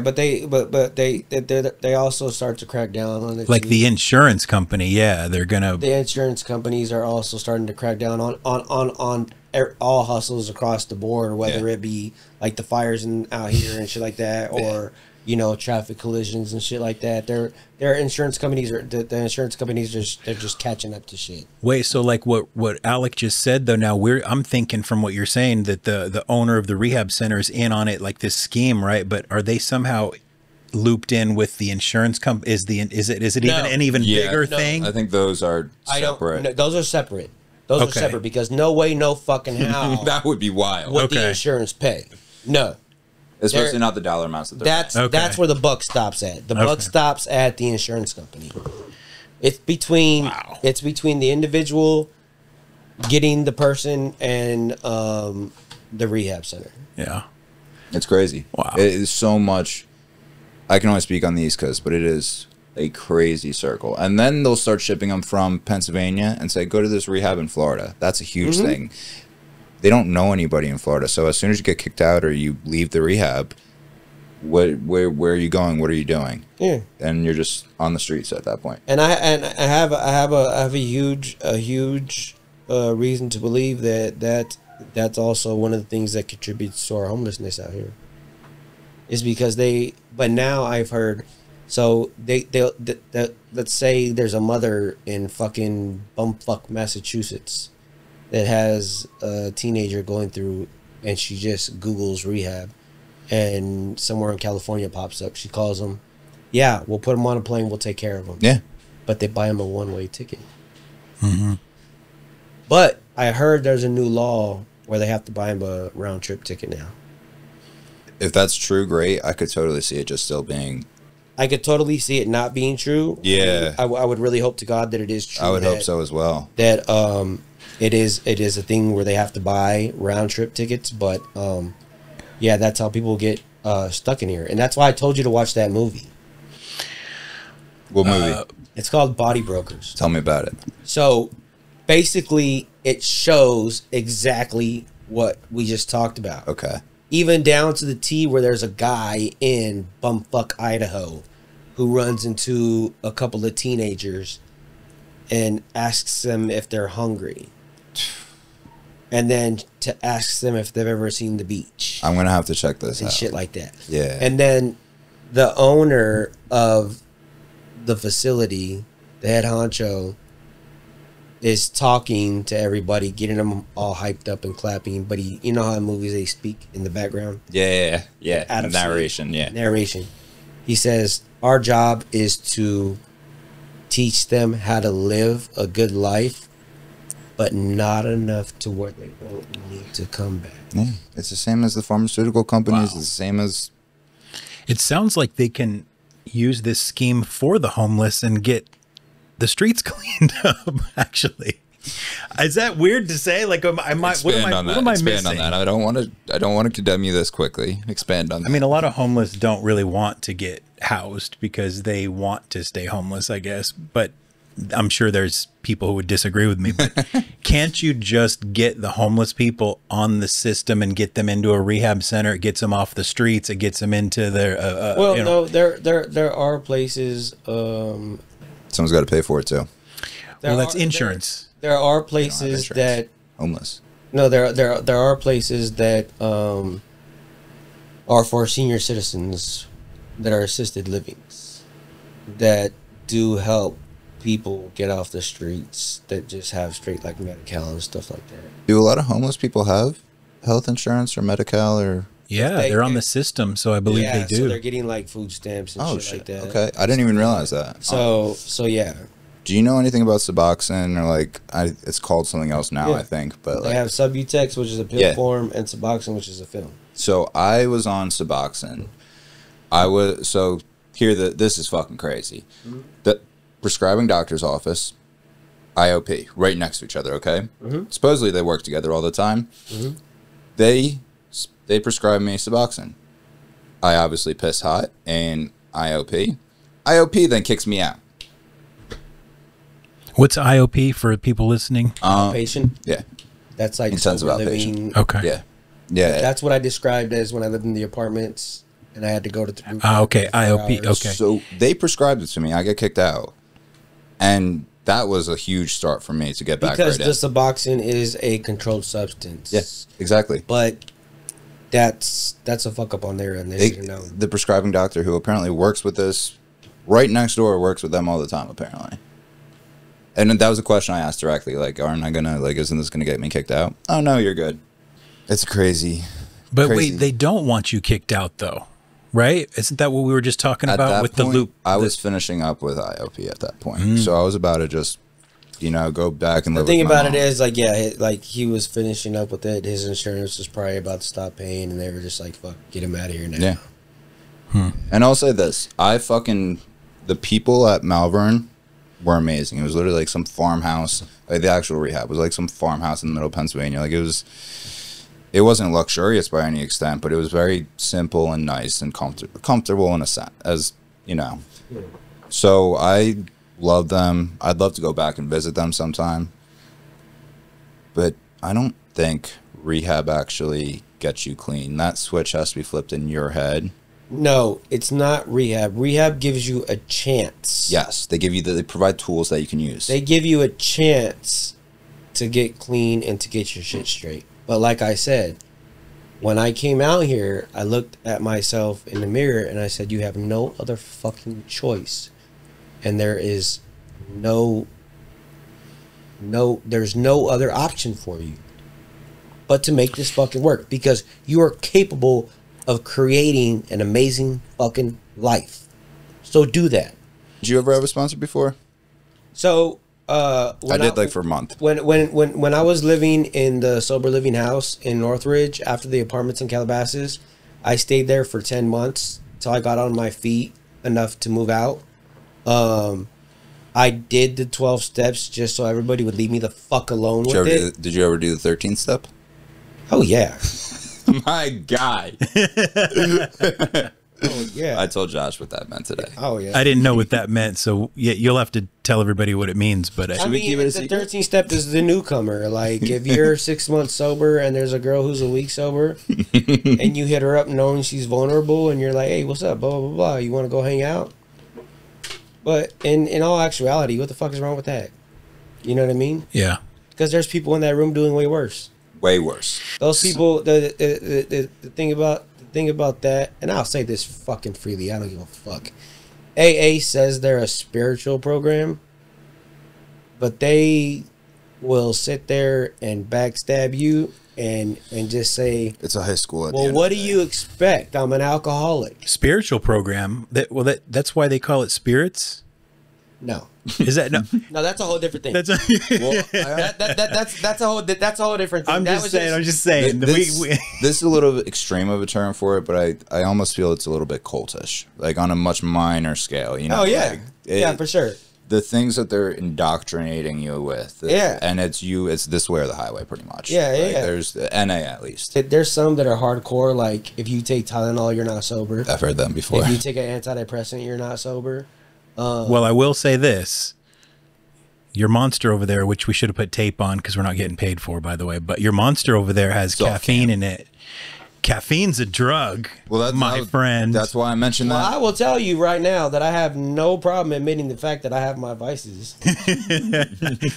also start to crack down on it. Like the insurance company, the insurance companies are also starting to crack down on all hustles across the board, whether it be like the fires out here and shit like that, or traffic collisions and shit like that. Their insurance companies the insurance companies they're just catching up to shit. Wait, so like what Alec just said though, now I'm thinking from what you're saying that the owner of the rehab center is in on it, like this scheme, right? But are they somehow looped in with the insurance company? Is it even an even bigger thing? I think those are separate. Those are separate. Those are separate, because no way, no fucking how that would be wild. Would the insurance pay? No. Especially not the dollar amounts that they're paying. That's where the buck stops at. The buck stops at the insurance company. It's between the individual getting the person and the rehab center. Yeah. It's crazy. Wow. It is so much. I can only speak on the East Coast, but it is a crazy circle. And then they'll start shipping them from Pennsylvania and say, go to this rehab in Florida. That's a huge thing. They don't know anybody in Florida. So as soon as you get kicked out or you leave the rehab, where are you going? What are you doing? Yeah. And you're just on the streets at that point. And I have a huge reason to believe that's also one of the things that contributes to our homelessness out here. Is because but now I've heard, so let's say there's a mother in fucking bumfuck Massachusetts that has a teenager going through, and she just Googles rehab, and somewhere in California pops up. She calls them. Yeah, we'll put them on a plane. We'll take care of them. Yeah. But they buy them a one-way ticket. Mm-hmm. But I heard there's a new law where they have to buy him a round trip ticket now. If that's true, great. I could totally see it just still being. I could totally see it not being true. Yeah. I would really hope to God that it is true. I would hope so as well. That it is a thing where they have to buy round trip tickets, but yeah, that's how people get stuck in here, and that's why I told you to watch that movie. What movie? It's called Body Brokers. Tell me about it. So basically, it shows exactly what we just talked about. Okay. Even down to the T where there's a guy in bumfuck Idaho who runs into a couple of teenagers and asks them if they're hungry. And then to ask them if they've ever seen the beach. I'm going to have to check this and out. shit like that. Yeah. And then the owner of the facility, the head honcho, is talking to everybody, getting them all hyped up and clapping. But you know how in movies they speak in the background? Yeah. Out of Narration, yeah. Narration. He says, our job is to teach them how to live a good life, but not enough to where they won't need to come back. Yeah. It's the same as the pharmaceutical companies. Wow. It's the same as... It sounds like they can use this scheme for the homeless and get the streets cleaned up, actually. Is that weird to say? Like, what am I Expand on missing? that. I don't want to condemn you this quickly. Expand on that. I mean, a lot of homeless don't really want to get housed because they want to stay homeless, I guess. But I'm sure there's people who would disagree with me. But can't you just get the homeless people on the system and get them into a rehab center? It gets them off the streets. It gets them into their. Well, no, there are places. Someone's got to pay for it too. Well, that's insurance. There are places that homeless. No, there are places that are for senior citizens that are assisted livings that do help people get off the streets that just have straight like Medi-Cal and stuff like that. Do a lot of homeless people have health insurance or Medi-Cal or? Yeah, they're on the system, so I believe they do. So they're getting like food stamps and shit like that. Okay, I didn't even realize that. So yeah. Do you know anything about Suboxone or like it's called something else now? I think, but they have Subutex, which is a pill form, and Suboxone, which is a film. So I was on Suboxone. This is fucking crazy. Mm-hmm. The prescribing doctor's office, IOP, right next to each other. Okay. Mm-hmm. Supposedly they work together all the time. Mm-hmm. They prescribe me Suboxone. I obviously piss hot and IOP. IOP then kicks me out. What's IOP for people listening? Outpatient. Yeah. That's like intensive outpatient. Okay. Yeah. Yeah. That's what I described as when I lived in the apartments and I had to go to the okay. IOP. Okay. So they prescribed it to me. I get kicked out. And that was a huge start for me to get back right in. Because the Suboxone is a controlled substance. Yes, exactly. But that's a fuck up on their end. The prescribing doctor who apparently works with this right next door works with them all the time, apparently. And that was a question I asked directly, like, aren't I gonna, like, isn't this gonna get me kicked out? Oh no, you're good. It's crazy. But wait, they don't want you kicked out though, right? Isn't that what we were just talking about with the loop? I was finishing up with IOP at that point. So I was about to just, go back and live with my mom. The thing about it is, like he was finishing up with it. His insurance was probably about to stop paying, and they were just like, fuck, get him out of here now. Yeah. And I'll say this. The people at Malvern were amazing. It was literally like some farmhouse. Like the actual rehab was like some farmhouse in the middle of Pennsylvania. Like it wasn't luxurious by any extent, but it was very simple and nice and comfortable in a sense, as you know. So I love them. I'd love to go back and visit them sometime. But I don't think rehab actually gets you clean. That switch has to be flipped in your head. No, it's not rehab. Rehab gives you a chance. Yes, they provide tools that you can use. They give you a chance to get clean and to get your shit straight. But like I said, when I came out here, I looked at myself in the mirror and I said, you have no other fucking choice. And there's no other option for you but to make this fucking work, because you are capable of creating an amazing fucking life. So do that. Did you ever have a sponsor before? So I did like for a month. When I was living in the sober living house in Northridge after the apartments in Calabasas, I stayed there for 10 months till I got on my feet enough to move out. I did the 12 steps just so everybody would leave me the fuck alone with it. Did you ever do the 13th step? Oh yeah. My guy. Oh yeah. I told Josh what that meant today. Oh yeah. I didn't know what that meant, so yeah, you'll have to tell everybody what it means. But I mean, the 13th step is the newcomer. Like, if you're 6 months sober and there's a girl who's a week sober, and you hit her up knowing she's vulnerable, and you're like, "Hey, what's up? Blah blah blah. blah. You want to go hang out?" But in all actuality, what the fuck is wrong with that? You know what I mean? yeah, Because there's people in that room doing way worse. Way worse. Those people. The thing about that, and I'll say this fucking freely. I don't give a fuck. AA says they're a spiritual program, but they will sit there and backstab you and just say, It's a high school. well, what do you expect? I'm an alcoholic. spiritual program. That's why they call it spirits. No, Is that no? no, that's a whole different thing. That's Well, That's a whole different thing. I'm That just was saying. I'm just saying. this is a little bit extreme of a term for it, but I almost feel it's a little bit cultish, like on a much minor scale. You know? Oh yeah, like, yeah, for sure. The things that they're indoctrinating you with, Yeah. and it's this way or the highway, pretty much. Yeah, Like, yeah. There's the NA at least. There's some that are hardcore. Like, if you take Tylenol, you're not sober. I've heard them before. If you take an antidepressant, you're not sober. well, I will say this. Your monster over there, which we should have put tape on because we're not getting paid for, by the way, but your monster over there has caffeine in it. Caffeine's a drug, my friend. That's why I mentioned Well, that. I will tell you right now that I have no problem admitting the fact that I have my vices.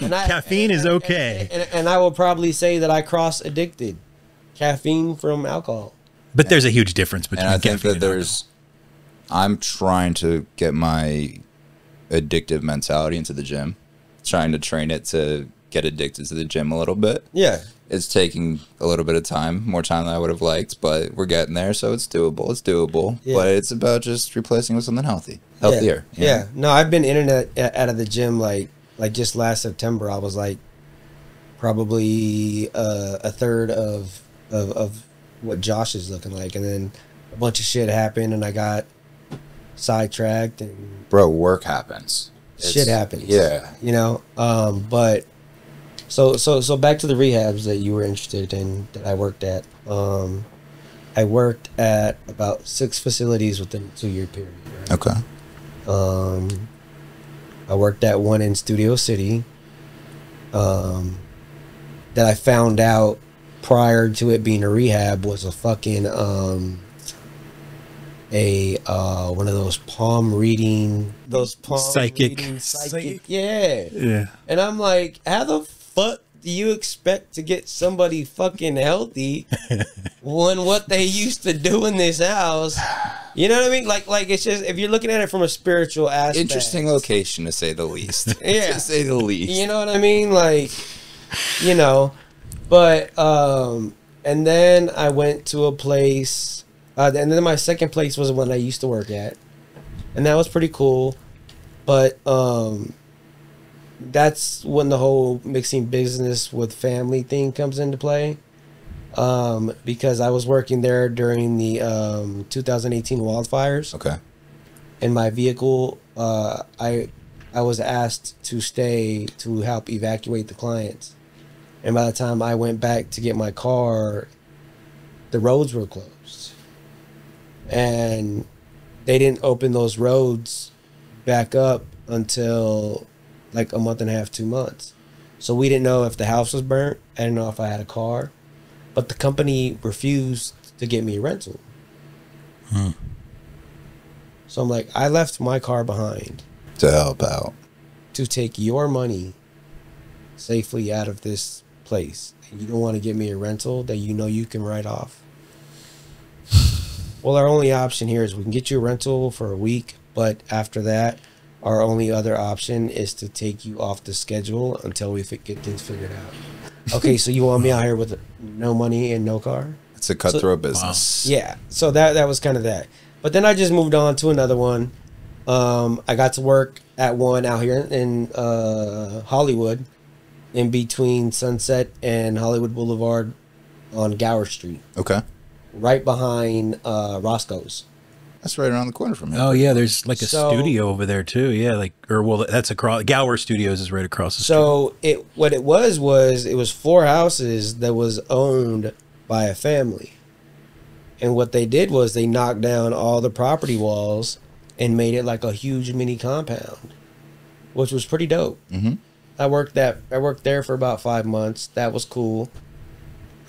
Caffeine is okay. And I will probably say that I cross-addicted caffeine from alcohol. But there's a huge difference between And I think caffeine that and there's, I'm trying to get my addictive mentality into the gym, trying to train it to get addicted to the gym a little bit. Yeah. It's taking a little bit of time, more time than I would have liked, but we're getting there, so it's doable. It's doable, Yeah. but it's about just replacing with something healthier. you Yeah. know? No, I've been in and out of the gym like just last September. I was like probably a third of what Josh is looking like, and then a bunch of shit happened, and I got sidetracked, and Bro, work happens. shit happens. Yeah. You know, but so back to the rehabs that you were interested in that I worked at. I worked at about 6 facilities within a 2-year period. Right? Okay. I worked at one in Studio City. That I found out prior to it being a rehab was a fucking one of those palm reading Psychic. yeah. Yeah. And I'm like, how the fuck do you expect to get somebody fucking healthy when what they used to do in this house? You know what I mean? Like it's just, if you're looking at it from a spiritual aspect. Interesting location, to say the least. Yeah. To say the least. You know what I mean? Like, you know, but, and then I went to a place, and then my second place was the one I used to work at, and that was pretty cool. But, that's when the whole mixing business with family thing comes into play. Because I was working there during the 2018 wildfires. Okay. In my vehicle, I was asked to stay to help evacuate the clients. And by the time I went back to get my car, the roads were closed. And they didn't open those roads back up until like a month and a half, 2 months. So we didn't know if the house was burnt. I didn't know if I had a car. But the company refused to get me a rental. So I'm like, I left my car behind To help out. to take your money safely out of this place. And you don't want to give me a rental that you know you can write off. Well, our only option here is we can get you a rental for a week, but after that, our only other option is to take you off the schedule until we get things figured out. Okay, so you want me out here with no money and no car? It's a cutthroat business. Yeah, so that was kind of that. But then I just moved on to another one. I got to work at one out here in Hollywood, in between Sunset and Hollywood Boulevard on Gower Street. Okay. Right behind Roscoe's. That's right around the corner from here. Oh yeah, there's like a studio over there too. Yeah, that's across Gower Studios is right across the street. So what it was it was 4 houses that was owned by a family. And what they did was they knocked down all the property walls and made it like a huge mini compound, which was pretty dope. Mm-hmm. I worked there for about 5 months. That was cool.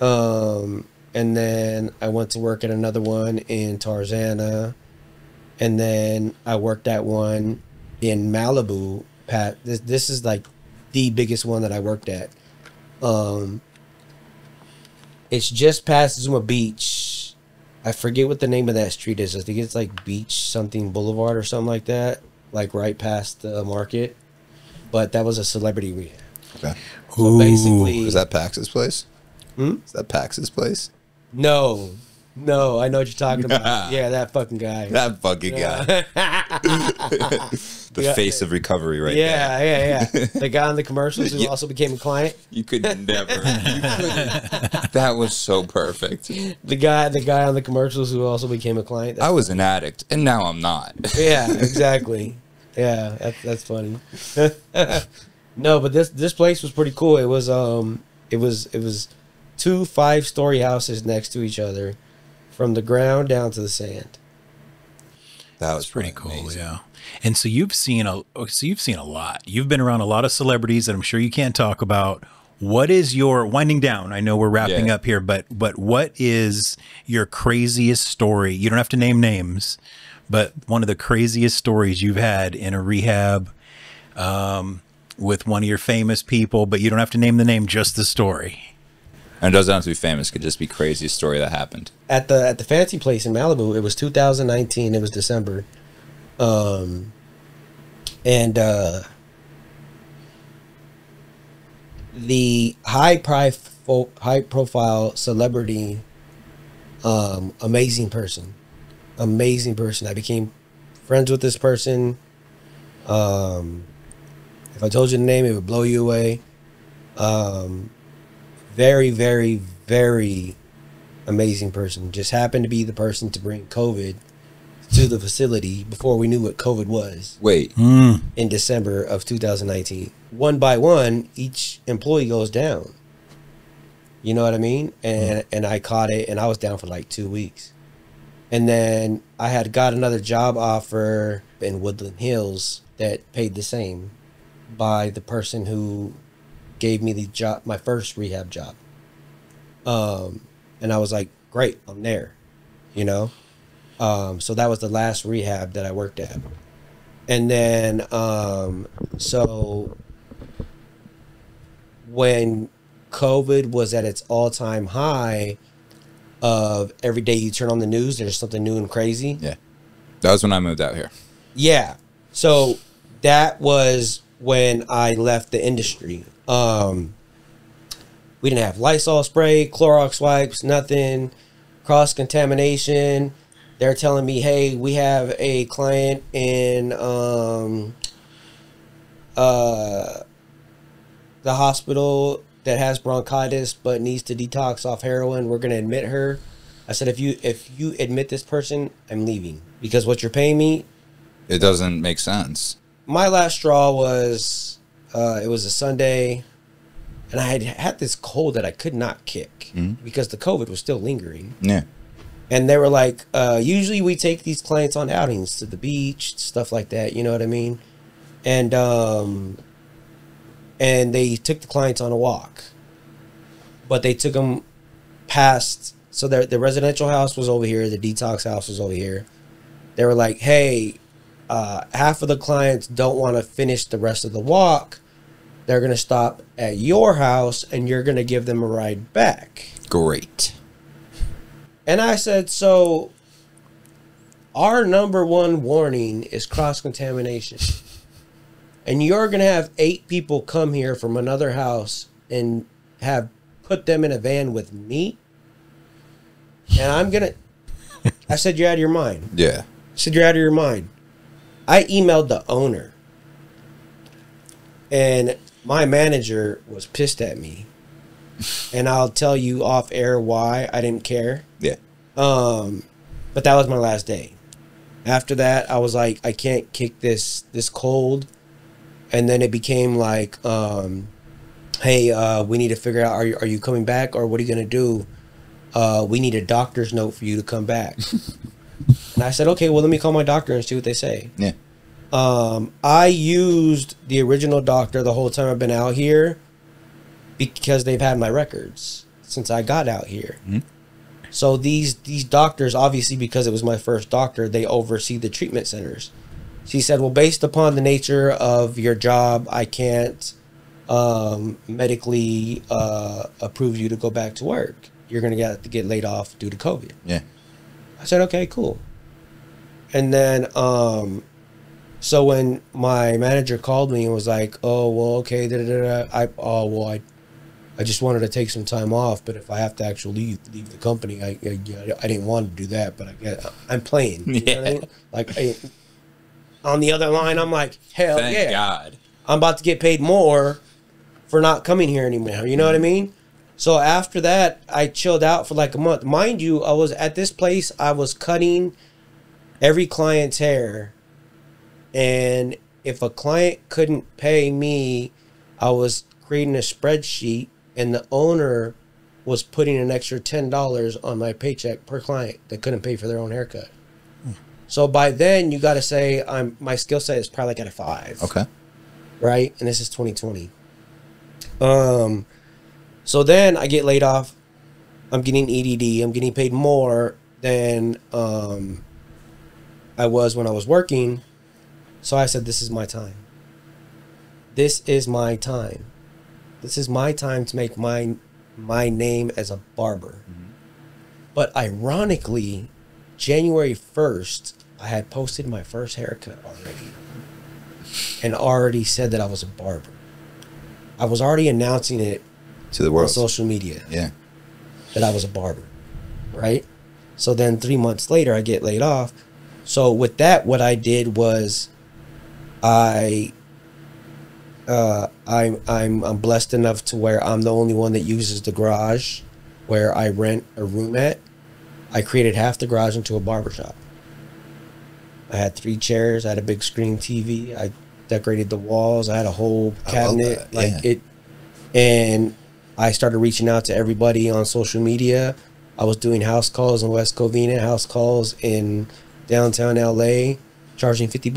And then I went to work at another one in Tarzana. And then I worked at one in Malibu. Pat, this is like the biggest one that I worked at. It's just past Zuma Beach. I forget what the name of that street is. I think it's like Beach something Boulevard or something like that. Like right past the market. But that was a celebrity rehab. Okay. So basically... Is that Pax's place? Hmm? Is that Pax's place? No, I know what you're talking about. Yeah, that fucking guy. That fucking guy. The face of recovery right there. Yeah. The guy on the commercials who also became a client. You could never. That was so perfect. The guy on the commercials who also became a client. I was an addict, and now I'm not. Yeah, exactly. Yeah, that's funny. No, but this place was pretty cool. It was 2 5-story houses next to each other, from the ground down to the sand. That was pretty cool. amazing. Yeah. And so you've seen a lot. You've been around a lot of celebrities that I'm sure you can't talk about. What is your winding down? I know we're wrapping up here, but what is your craziest story? You don't have to name names, but one of the craziest stories you've had in a rehab with one of your famous people, but you don't have to name the name, just the story. And it doesn't have to be famous. It could just be craziest story that happened. At the fancy place in Malibu, it was 2019. It was December. The high profile celebrity, amazing person. I became friends with this person. If I told you the name, it would blow you away. Very, very, very amazing person. Just happened to be the person to bring COVID to the facility before we knew what COVID was. Wait. In December of 2019. One by one, each employee goes down. You know what I mean? And I caught it, and I was down for like 2 weeks. And then I had got another job offer in Woodland Hills that paid the same by the person who gave me the job, my first rehab job. And I was like, great, I'm there, you know? So that was the last rehab that I worked at. And then, so when COVID was at its all-time high of every day you turn on the news, there's something new and crazy. Yeah. That was when I moved out here. Yeah. So that was when I left the industry. We didn't have Lysol spray, Clorox wipes, nothing, cross-contamination. They're telling me, hey, we have a client in the hospital that has bronchitis but needs to detox off heroin. We're going to admit her. I said, if you admit this person, I'm leaving. Because what you're paying me... It doesn't make sense. My last straw was, it was a Sunday, and I had this cold that I could not kick because the COVID was still lingering. Yeah. And they were like, usually we take these clients on outings to the beach, stuff like that, you know what I mean? And they took the clients on a walk. But they took them past, so the residential house was over here, the detox house was over here. They were like, hey, half of the clients don't want to finish the rest of the walk. They're going to stop at your house, and you're going to give them a ride back. Great. And I said, so our number one warning is cross-contamination. And you're going to have 8 people come here from another house and have put them in a van with me? And I'm going to... I said, you're out of your mind. Yeah. I said, you're out of your mind. I emailed the owner And my manager was pissed at me. And I'll tell you off air why I didn't care. Yeah. But that was my last day. After that, I was like, I can't kick this cold. And then it became like, hey, we need to figure out, are you coming back, or what are you going to do? We need a doctor's note for you to come back. And I said, okay, well, let me call my doctor and see what they say. Yeah. I used the original doctor the whole time I've been out here because they've had my records since I got out here. Mm-hmm. So these doctors, obviously, because it was my first doctor, they oversee the treatment centers. She said, well, based upon the nature of your job, I can't medically approve you to go back to work. You're going to have to get laid off due to COVID. Yeah. I said, okay, cool. And then, so when my manager called me and was like, oh, well, okay, I just wanted to take some time off, but if I have to actually leave the company, I didn't want to do that, but I'm playing. You know what I mean? Like, on the other line, I'm like, hell Thank God. I'm about to get paid more for not coming here anymore. You know what I mean? So after that, I chilled out for like a month. Mind you, I was at this place, I was cutting every client's hair. And if a client couldn't pay me, I was creating a spreadsheet, and the owner was putting an extra $10 on my paycheck per client that couldn't pay for their own haircut. So by then, you got to say my skill set is probably like at a 5. Okay. Right? And this is 2020. So then I get laid off. I'm getting EDD. I'm getting paid more than I was when I was working. So I said, this is my time. This is my time. This is my time to make my name as a barber. Mm-hmm. But ironically, January 1st, I had posted my first haircut already and already said that I was a barber. I was already announcing it to the world on social media. Yeah. That I was a barber, right? So then 3 months later, I get laid off. So with that, what I did was I'm blessed enough to where I'm the only one that uses the garage where I rent a room at. I created half the garage into a barbershop. I had 3 chairs. I had a big screen TV. I decorated the walls. I had a whole cabinet. And I started reaching out to everybody on social media. I was doing house calls in West Covina, house calls in downtown LA, charging $50,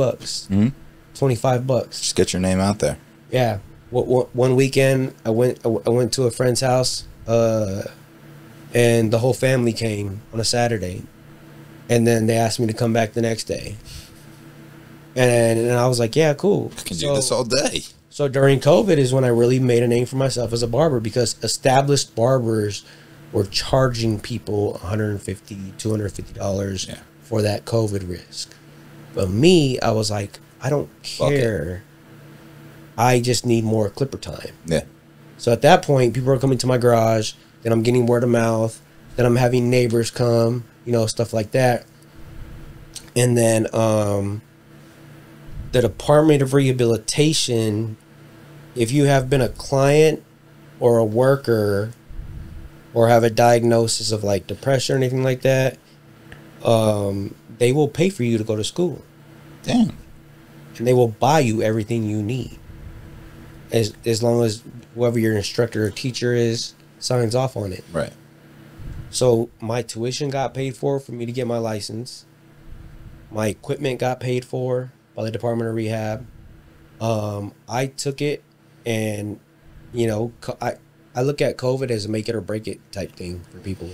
$25. Just get your name out there. Yeah. One weekend, I went to a friend's house, and the whole family came on a Saturday, and then they asked me to come back the next day, and I was like, yeah, cool. I can do this all day. So during COVID is when I really made a name for myself as a barber, because established barbers were charging people $150, $250 for that COVID risk. But me, I was like, I don't care. I just need more clipper time. Yeah. So at that point, people are coming to my garage. Then I'm getting word of mouth. Then I'm having neighbors come, stuff like that. And then the Department of Rehabilitation, if you have been a client or a worker or have a diagnosis of like depression or anything like that, they will pay for you to go to school. Damn. And they will buy you everything you need. As long as whoever your instructor or teacher is signs off on it. Right. So my tuition got paid for me to get my license. My equipment got paid for by the Department of Rehab. I took it, and I look at COVID as a make it or break it type thing for people.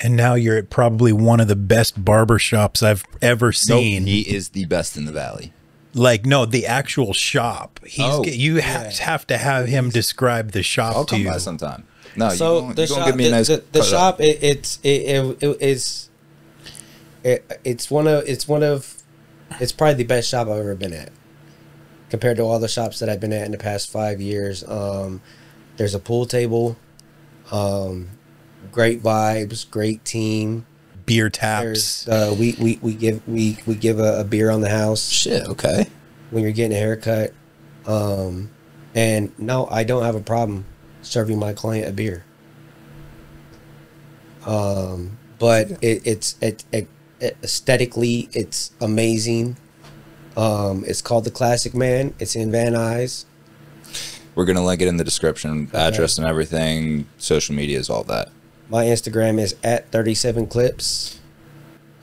And now you're at probably one of the best barbershops I've ever seen. Nope, he is the best in the valley. Like, no, the actual shop. You have to have him describe the shop I'll to come you. by sometime. No, so you gonna give me a nice the shop. It's probably the best shop I've ever been at, compared to all the shops that I've been at in the past 5 years. There's a pool table, great vibes, great team. Beer taps. We give a beer on the house. Shit. Okay. When you're getting a haircut, And no, I don't have a problem serving my client a beer. But it's aesthetically, it's amazing. It's called The Classic Man. It's in Van Nuys. We're going to link it in the description, address and everything, social media is all that. My Instagram is at 37 clips.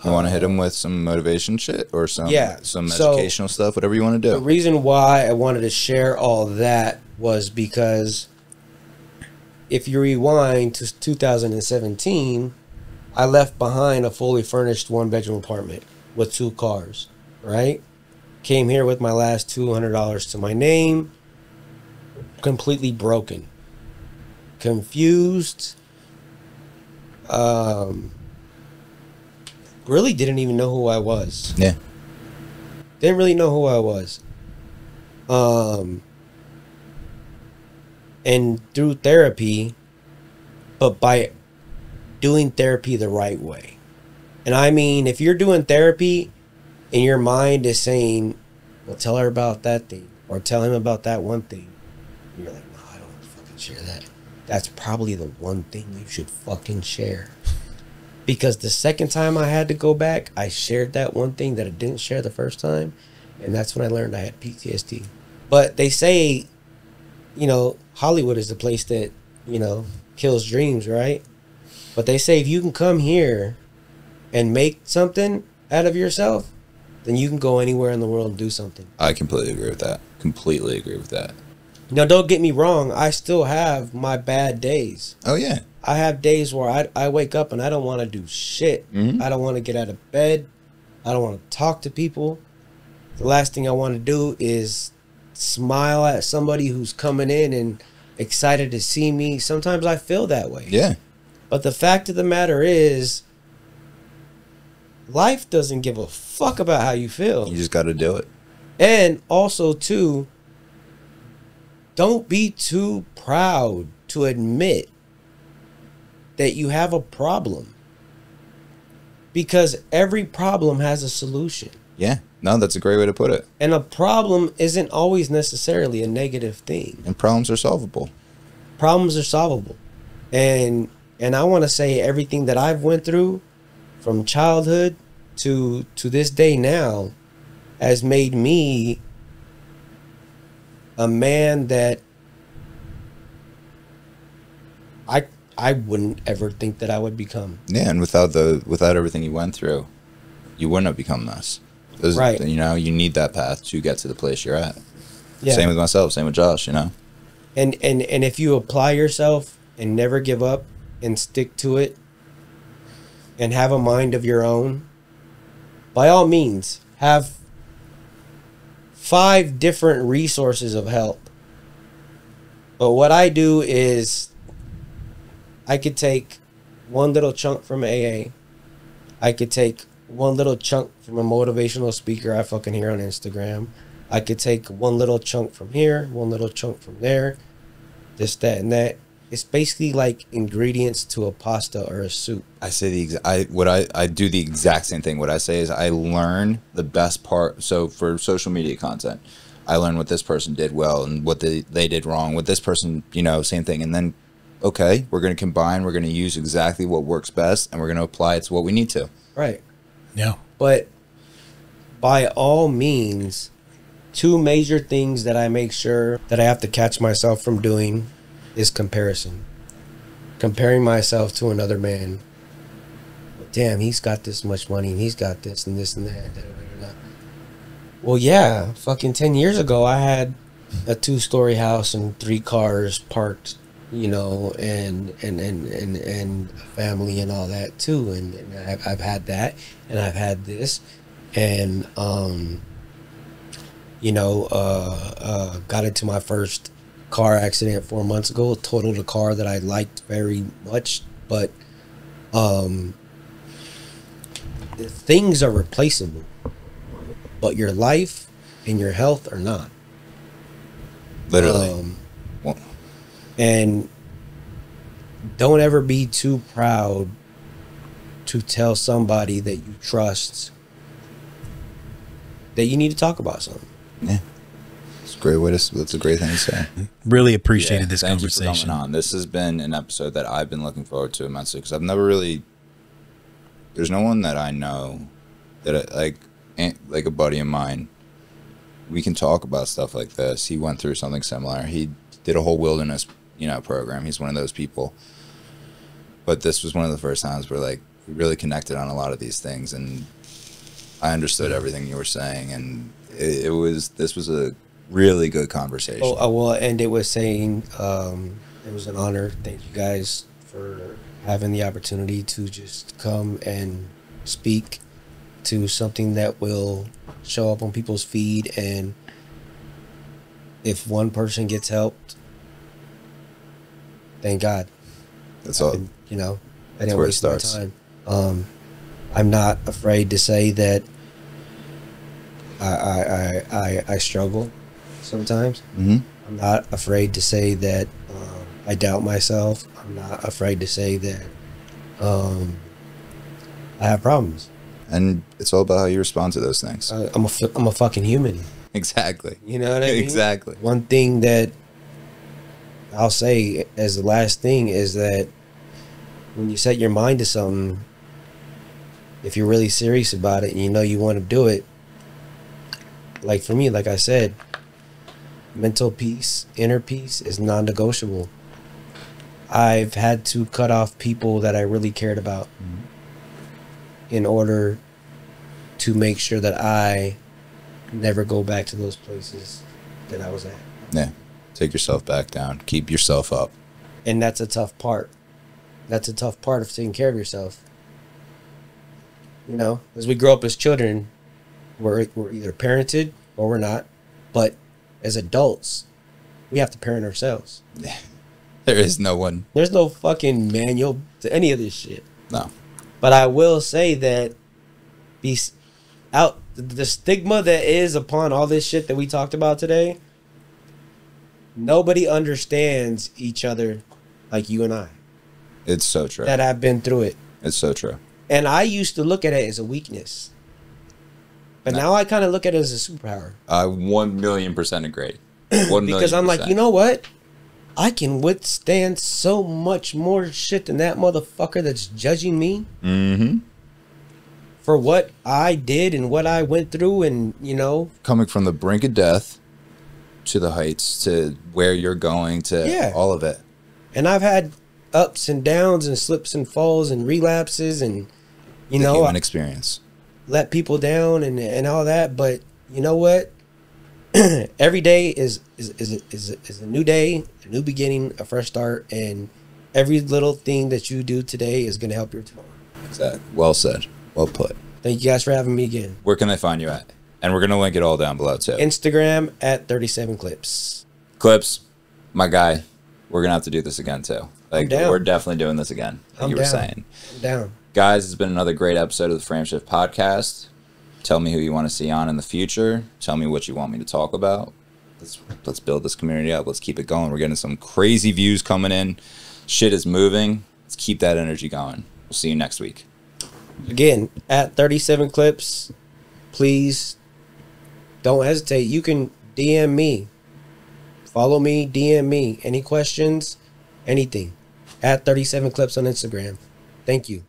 You want to hit them with some motivation shit or some So, educational stuff, whatever you want to do. The reason why I wanted to share all that was because if you rewind to 2017, I left behind a fully furnished one-bedroom apartment with 2 cars, right? Came here with my last $200 to my name, completely broken, confused, really didn't even know who I was. Yeah. Didn't really know who I was. And through therapy, but by doing therapy the right way. And I mean, if you're doing therapy and your mind is saying, well, tell her about that thing or tell him about that one thing, and you're like, no, I don't want to fucking share that. That's probably the one thing you should fucking share. Because the second time I had to go back, I shared that one thing that I didn't share the first time. And that's when I learned I had PTSD. But they say, you know, Hollywood is the place that, you know, kills dreams, right? But they say if you can come here and make something out of yourself, then you can go anywhere in the world and do something. I completely agree with that. Completely agree with that. Now, don't get me wrong. I still have my bad days. Oh, yeah. I have days where I wake up and I don't want to do shit. I don't want to get out of bed. I don't want to talk to people. The last thing I want to do is smile at somebody who's coming in and excited to see me. Sometimes I feel that way. Yeah. But the fact of the matter is, life doesn't give a fuck about how you feel. You just got to do it. And also, too, don't be too proud to admit that you have a problem. Because every problem has a solution. Yeah. No, that's a great way to put it. And a problem isn't always necessarily a negative thing. And problems are solvable. Problems are solvable. And I want to say everything that I've went through from childhood to this day now has made me a man that I wouldn't ever think that I would become. Yeah, and without everything you went through, you wouldn't have become this. Right. You know, you need that path to get to the place you're at. Yeah. Same with myself, same with Josh, you know. And if you apply yourself and never give up and stick to it and have a mind of your own, by all means, have 5 different resources of help. But what I do is I could take one little chunk from AA. I could take one little chunk from a motivational speaker I fucking hear on Instagram. I could take one little chunk from here, one little chunk from there, this, that, and that. It's basically like ingredients to a pasta or a soup. I say I do the exact same thing. What I say is I learn the best part. So for social media content, I learn what this person did well and what they did wrong. With this person, you know, same thing. And then, okay, we're going to combine. We're going to use exactly what works best, and we're going to apply it to what we need to. Right. Yeah. But by all means, 2 major things that I make sure that I have to catch myself from doing is comparison. Comparing myself to another man. Damn, he's got this much money and he's got this and this and that. Da, da, da, da. Well, yeah, fucking 10 years ago, I had a 2-story house and 3 cars parked, you know, and a family and all that too. And I've had that, and I've had this, and you know, got into my first car accident 4 months ago, totaled a car that I liked very much, but things are replaceable, but your life and your health are not. Literally. And don't ever be too proud to tell somebody that you trust that you need to talk about something. Yeah. Great way to. That's a great thing to say. Really appreciated this thank conversation. you for coming on. This has been an episode that I've been looking forward to immensely because I've never really. There's no one that I know that like a buddy of mine. We can talk about stuff like this. He went through something similar. He did a whole wilderness, program. He's one of those people. But this was one of the first times where like we really connected on a lot of these things, and I understood everything you were saying, and this was a really good conversation. Oh, well, and it was saying it was an honor. Thank you guys for having the opportunity to just come and speak to something that will show up on people's feed, and if one person gets helped, thank God. That's all. I didn't waste my time. I'm not afraid to say that I struggle sometimes. Mm-hmm. I'm not afraid to say that I doubt myself. I'm not afraid to say that I have problems. And it's all about how you respond to those things. I'm a fucking human. Exactly. You know what I mean? Exactly. One thing that I'll say as the last thing is that when you set your mind to something, if you're really serious about it and you want to do it, like for me, like I said, mental peace, inner peace is non-negotiable. I've had to cut off people that I really cared about in order to make sure that I never go back to those places that I was at. Yeah. Take yourself back down. Keep yourself up. And that's a tough part. That's a tough part of taking care of yourself. As we grow up as children, we're either parented or we're not. But as adults, we have to parent ourselves. Yeah. There is no one. There's no fucking manual to any of this shit. No. But I will say that the stigma that is upon all this shit that we talked about today, nobody understands each other like you and I. It's so true. That I've been through it. It's so true. And I used to look at it as a weakness. But now I kind of look at it as a superpower. I 1,000,000% agree. 1,000,000%. Because I'm like, you know what? I can withstand so much more shit than that motherfucker that's judging me. Mm-hmm. For what I did and what I went through and, Coming from the brink of death to the heights to where you're going to all of it. And I've had ups and downs and slips and falls and relapses and, human experience. Let people down and all that. But you know what? Every day is a new day, a new beginning, a fresh start, and every little thing that you do today is going to help your tomorrow. Exactly. Well said. Well put. Thank you guys for having me again. Where can they find you at? And we're going to link it all down below too. Instagram at 37clips. Clips, my guy. We're going to have to do this again too. I'm down. We're definitely doing this again. Like you were saying. I'm down. Guys, it's been another great episode of the Frame Shift Podcast. Tell me who you want to see on in the future. Tell me what you want me to talk about. Let's build this community up. Let's keep it going. We're getting some crazy views coming in. Shit is moving. Let's keep that energy going. We'll see you next week. Again, at 37clips, please don't hesitate. You can DM me. Follow me, DM me. Any questions, anything. At 37clips on Instagram. Thank you.